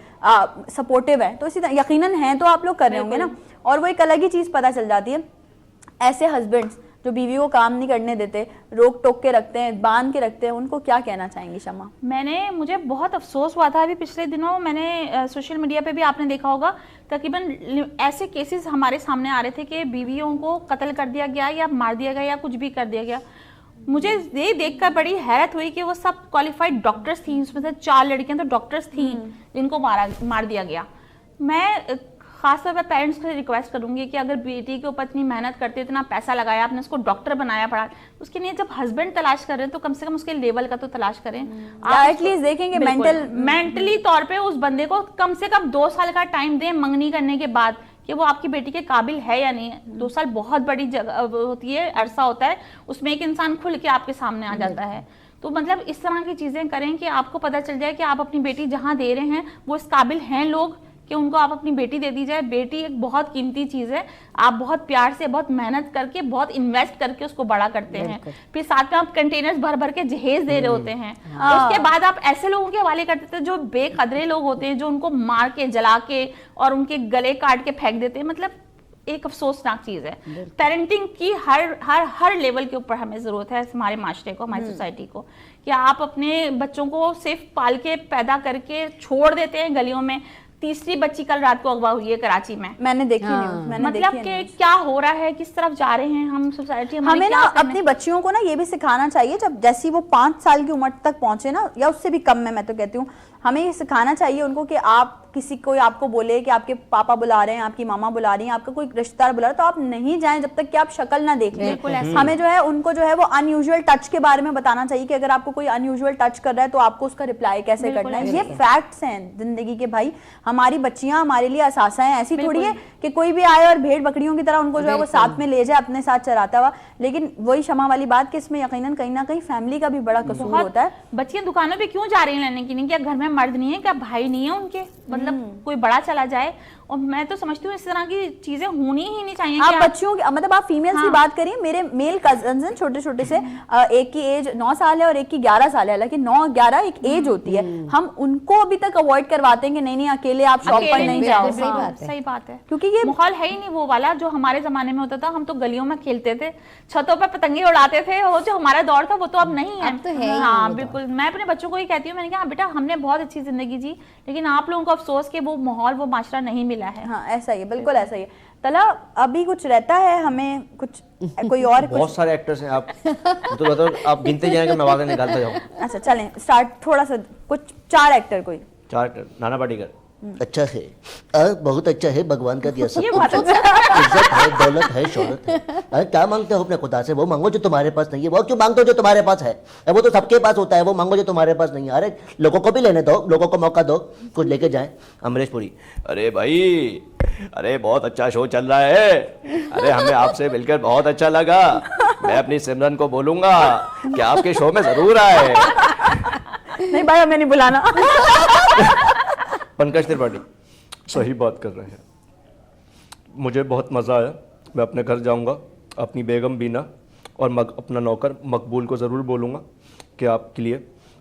सपोर्टिव है, तो इसी तरह यकीनन हैं तो आप लोग कर रहे होंगे ना। और वो एक अलग ही चीज पता चल जाती है, ऐसे हस्बैंड्स जो बीवी को काम नहीं करने देते, रोक टोक के रखते हैं, बांध के रखते हैं, उनको क्या कहना चाहेंगी शमा? मुझे बहुत अफसोस हुआ था अभी पिछले दिनों, मैंने सोशल मीडिया पे भी आपने देखा होगा तकरीबन ऐसे केसेस हमारे सामने आ रहे थे कि बीवियों को कत्ल कर दिया गया या मार दिया गया या कुछ भी कर दिया गया। मुझे ये देखकर बड़ी हैरत हुई कि वो सब क्वालिफाइड डॉक्टर्स थी, उसमें से 4 लड़कियां तो डॉक्टर्स थी जिनको मार दिया गया। मैं खासतौर पर पेरेंट्स से रिक्वेस्ट करूंगी कि अगर बेटी के ऊपर इतनी मेहनत करते, इतना पैसा लगाया, आपने उसको डॉक्टर बनाया पढ़ा, उसके लिए जब हस्बैंड तलाश कर रहे हैं तो कम से कम उसके लेवल का तो तलाश करें। आप एटलीस्ट देखेंगे मेंटली तौर पे उस बंदे को कम से कम 2 साल का टाइम दें मंगनी करने के बाद कि वो आपकी बेटी के काबिल है या नहीं है। 2 साल बहुत बड़ी जगह होती है, अरसा होता है, उसमें एक इंसान खुल के आपके सामने आ जाता है। तो मतलब इस तरह की चीजें करें कि आपको पता चल जाए कि आप अपनी बेटी जहां दे रहे हैं वो इस काबिल हैं लोग कि उनको आप अपनी बेटी दे दी जाए। बेटी एक बहुत कीमती चीज है, आप बहुत प्यार से, बहुत मेहनत करके, बहुत इन्वेस्ट करके उसको बड़ा करते हैं, फिर साथ में आप कंटेनर्स भर भर के जहेज दे रहे होते हैं, उसके बाद आप ऐसे लोगों के हवाले करते थे जो बेकदरे लोग होते हैं, जो उनको मार के, जला के और उनके गले काट के फेंक देते हैं। मतलब एक अफसोसनाक चीज है। पेरेंटिंग की हर लेवल के ऊपर हमें जरूरत है, हमारे माशरे को, हमारी सोसाइटी को, कि आप अपने बच्चों को सिर्फ पाल के पैदा करके छोड़ देते हैं गलियों में। तीसरी बच्ची कल रात को अगवा हुई है कराची में, मैंने देखी न्यूज़, मैंने मतलब देखी कि क्या हो रहा है, किस तरफ जा रहे हैं हम सोसाइटी। हमें ना अपनी बच्चियों को ना ये भी सिखाना चाहिए, जब जैसी वो 5 साल की उम्र तक पहुंचे ना, या उससे भी कम में, मैं तो कहती हूँ हमें ये सिखाना चाहिए उनको कि आप किसी कोई आपको बोले कि आपके पापा बुला रहे हैं, आपकी मामा बुला रही हैं, आपका कोई रिश्तेदार बुला रहा है, तो आप नहीं जाएं जब तक कि आप शक्ल ना देख लें। हमें जो है उनको जो है वो अनयूजुअल टच के बारे में बताना चाहिए कि अगर आपको कोई अनयूजुअल टच कर रहा है तो आपको उसका रिप्लाई कैसे करना है। ये फैक्ट्स हैं जिंदगी के भाई। हमारी बच्चियां हमारे लिए असासा हैं, ऐसी थोड़ी है कि कोई भी आए और भेड़ बकरियों की तरह उनको जो है वो साथ में ले जाए, अपने साथ चराता हुआ। लेकिन वही शमा वाली बात कि इसमें यकीनन कहीं ना कहीं फैमिली का भी बड़ा कसूर होता है। बच्चियां दुकानों पे क्यों जा रही हैं लेने के लिए? क्या घर में मर्द नहीं है, क्या भाई नहीं है उनके? मतलब कोई बड़ा चला जाए। और मैं तो समझती हूँ इस तरह की चीजें होनी ही नहीं चाहिए। आप बच्चियों की, मतलब आप फीमेल्स की बात करिए, मेरे मेल कजन्स हैं छोटे छोटे से, एक की एज 9 साल है और एक की 11 साल है, हालांकि 9-11 एक एज होती है। हम उनको अभी तक अवॉइड करवाते हैं कि नहीं नहीं अकेले आप शॉप पर नहीं जाओ। सही बात है, क्योंकि ये माहौल है ही नहीं वो वाला जो हमारे जमाने में होता था। हम तो गलियों में खेलते थे, छतों पर पतंगे उड़ाते थे, वो जो हमारा दौर था वो तो अब नहीं है। अब तो है ही हाँ बिल्कुल, मैं अपने बच्चों को ये कहती हूँ, मैंने कहा बेटा हमने बहुत अच्छी जिंदगी जी, लेकिन आप लोगों को अफसोस के वो माहौल, वो माशरा नहीं मिला है। हाँ ऐसा ही है, बिल्कुल ऐसा ही है। तला अभी कुछ रहता है हमें कुछ कोई और बहुत सारे एक्टर्स हैं, आप तो बताओ, आप गिनते जाएंगे मैं आवाज़ें निकालता जाऊँ। अच्छा चलें स्टार्ट, थोड़ा सा कुछ 4 एक्टर कोई। 4 एक्टर। नाना पाटेकर अच्छा है, बहुत अच्छा है, भगवान का दिया सब ये कुछ बात है। इज्जत है, दौलत है, शोहरत है। अरे क्या मांगते हो अपने खुदा से? वो मांगो जो तुम्हारे पास नहीं है। वो क्यों मांगते हो जो तुम्हारे पास है? वो तो सबके पास होता है, वो मांगो जो तुम्हारे पास नहीं है। अरे लोगों को भी लेने दो, लोगों को मौका दो, कुछ लेके जाए। अमरीश पुरी, अरे भाई, अरे बहुत अच्छा शो चल रहा है, अरे हमें आपसे मिलकर बहुत अच्छा लगा, मैं अपनी सिमरन को बोलूंगा कि आपके शो में जरूर आए। नहीं भाई हमें नहीं बुलाना। पंकज त्रिपाठी, सही बात कर रहे हैं, मुझे बहुत मज़ा आया। मैं अपने घर जाऊंगा, अपनी बेगम बीना और अपना नौकर मकबूल को ज़रूर बोलूँगा कि आपके लिए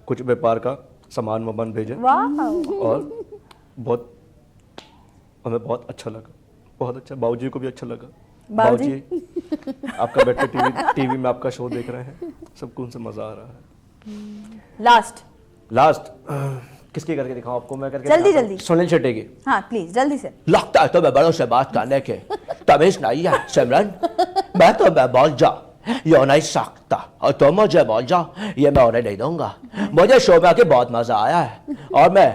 कुछ व्यापार का सामान वामान भेजें। और बहुत हमें बहुत अच्छा लगा, बहुत अच्छा। बाबूजी को भी अच्छा लगा। बाबूजी आपका बैठ के टीवी में आपका शो देख रहे हैं, सबको उनसे मज़ा आ रहा है। लास्ट किसकी करके दिखाऊं आपको? मैं करके जल्दी दिखाता हूं। सुनील शेट्टी की। हाँ प्लीज जल्दी से। लगता है तो मैं बड़ों से बात करने के तमीज नहीं है सिमरन, मैं बोल जा ये नहीं सकता और तुम मुझे बोल जाओ ये मैं उन्हें नहीं दूंगा। मुझे शो में आके बहुत मजा आया है और मैं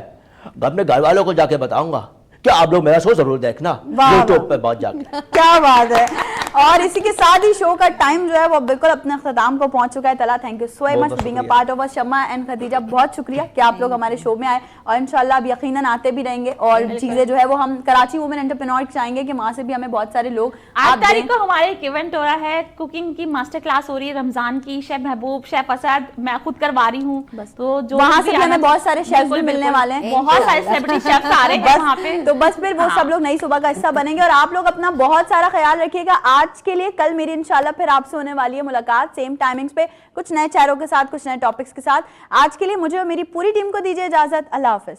अपने घर वालों को जाके बताऊंगा कि आप लोग मेरा शो जरूर देखना यूट्यूब पे बहुत जाके। क्या बात है। और इसी के साथ ही शो का टाइम जो है वो बिल्कुल अपने अख्ताम को पहुंच चुका है। तला thank you so much for being a part of us. Shamma and Khadija बहुत शुक्रिया कि आप लोग हमारे शो में आए और इंशाल्लाह अब यकीनन आते भी रहेंगे। और चीजें जो है वो हम कराची वुमेन एंटरप्रेन्योर चाहेंगे कि वहां से भी हमें बहुत सारे लोग 8 तारीख को हमारे एक इवेंट हो रहा है, कुकिंग की मास्टर क्लास हो रही है रमजान की। शेफ महबूब, शेफ असद, मैं खुद करवा रही हूँ, तो जो वहां से भी हमें बहुत सारे शेफ्स भी मिलने वाले हैं, बहुत सारे सेलिब्रिटी शेफ्स आ रहे हैं वहाँ पे। तो बस फिर वो सब लोग नई सुबह का हिस्सा बनेंगे। और आप लोग अपना बहुत सारा ख्याल रखिएगा। आज के लिए कल मेरी इंशाल्लाह फिर आपसे होने वाली है मुलाकात सेम टाइमिंग्स पे, कुछ नए चेहरों के साथ, कुछ नए टॉपिक्स के साथ। आज के लिए मुझे और मेरी पूरी टीम को दीजिए इजाजत। अल्लाह हाफिज।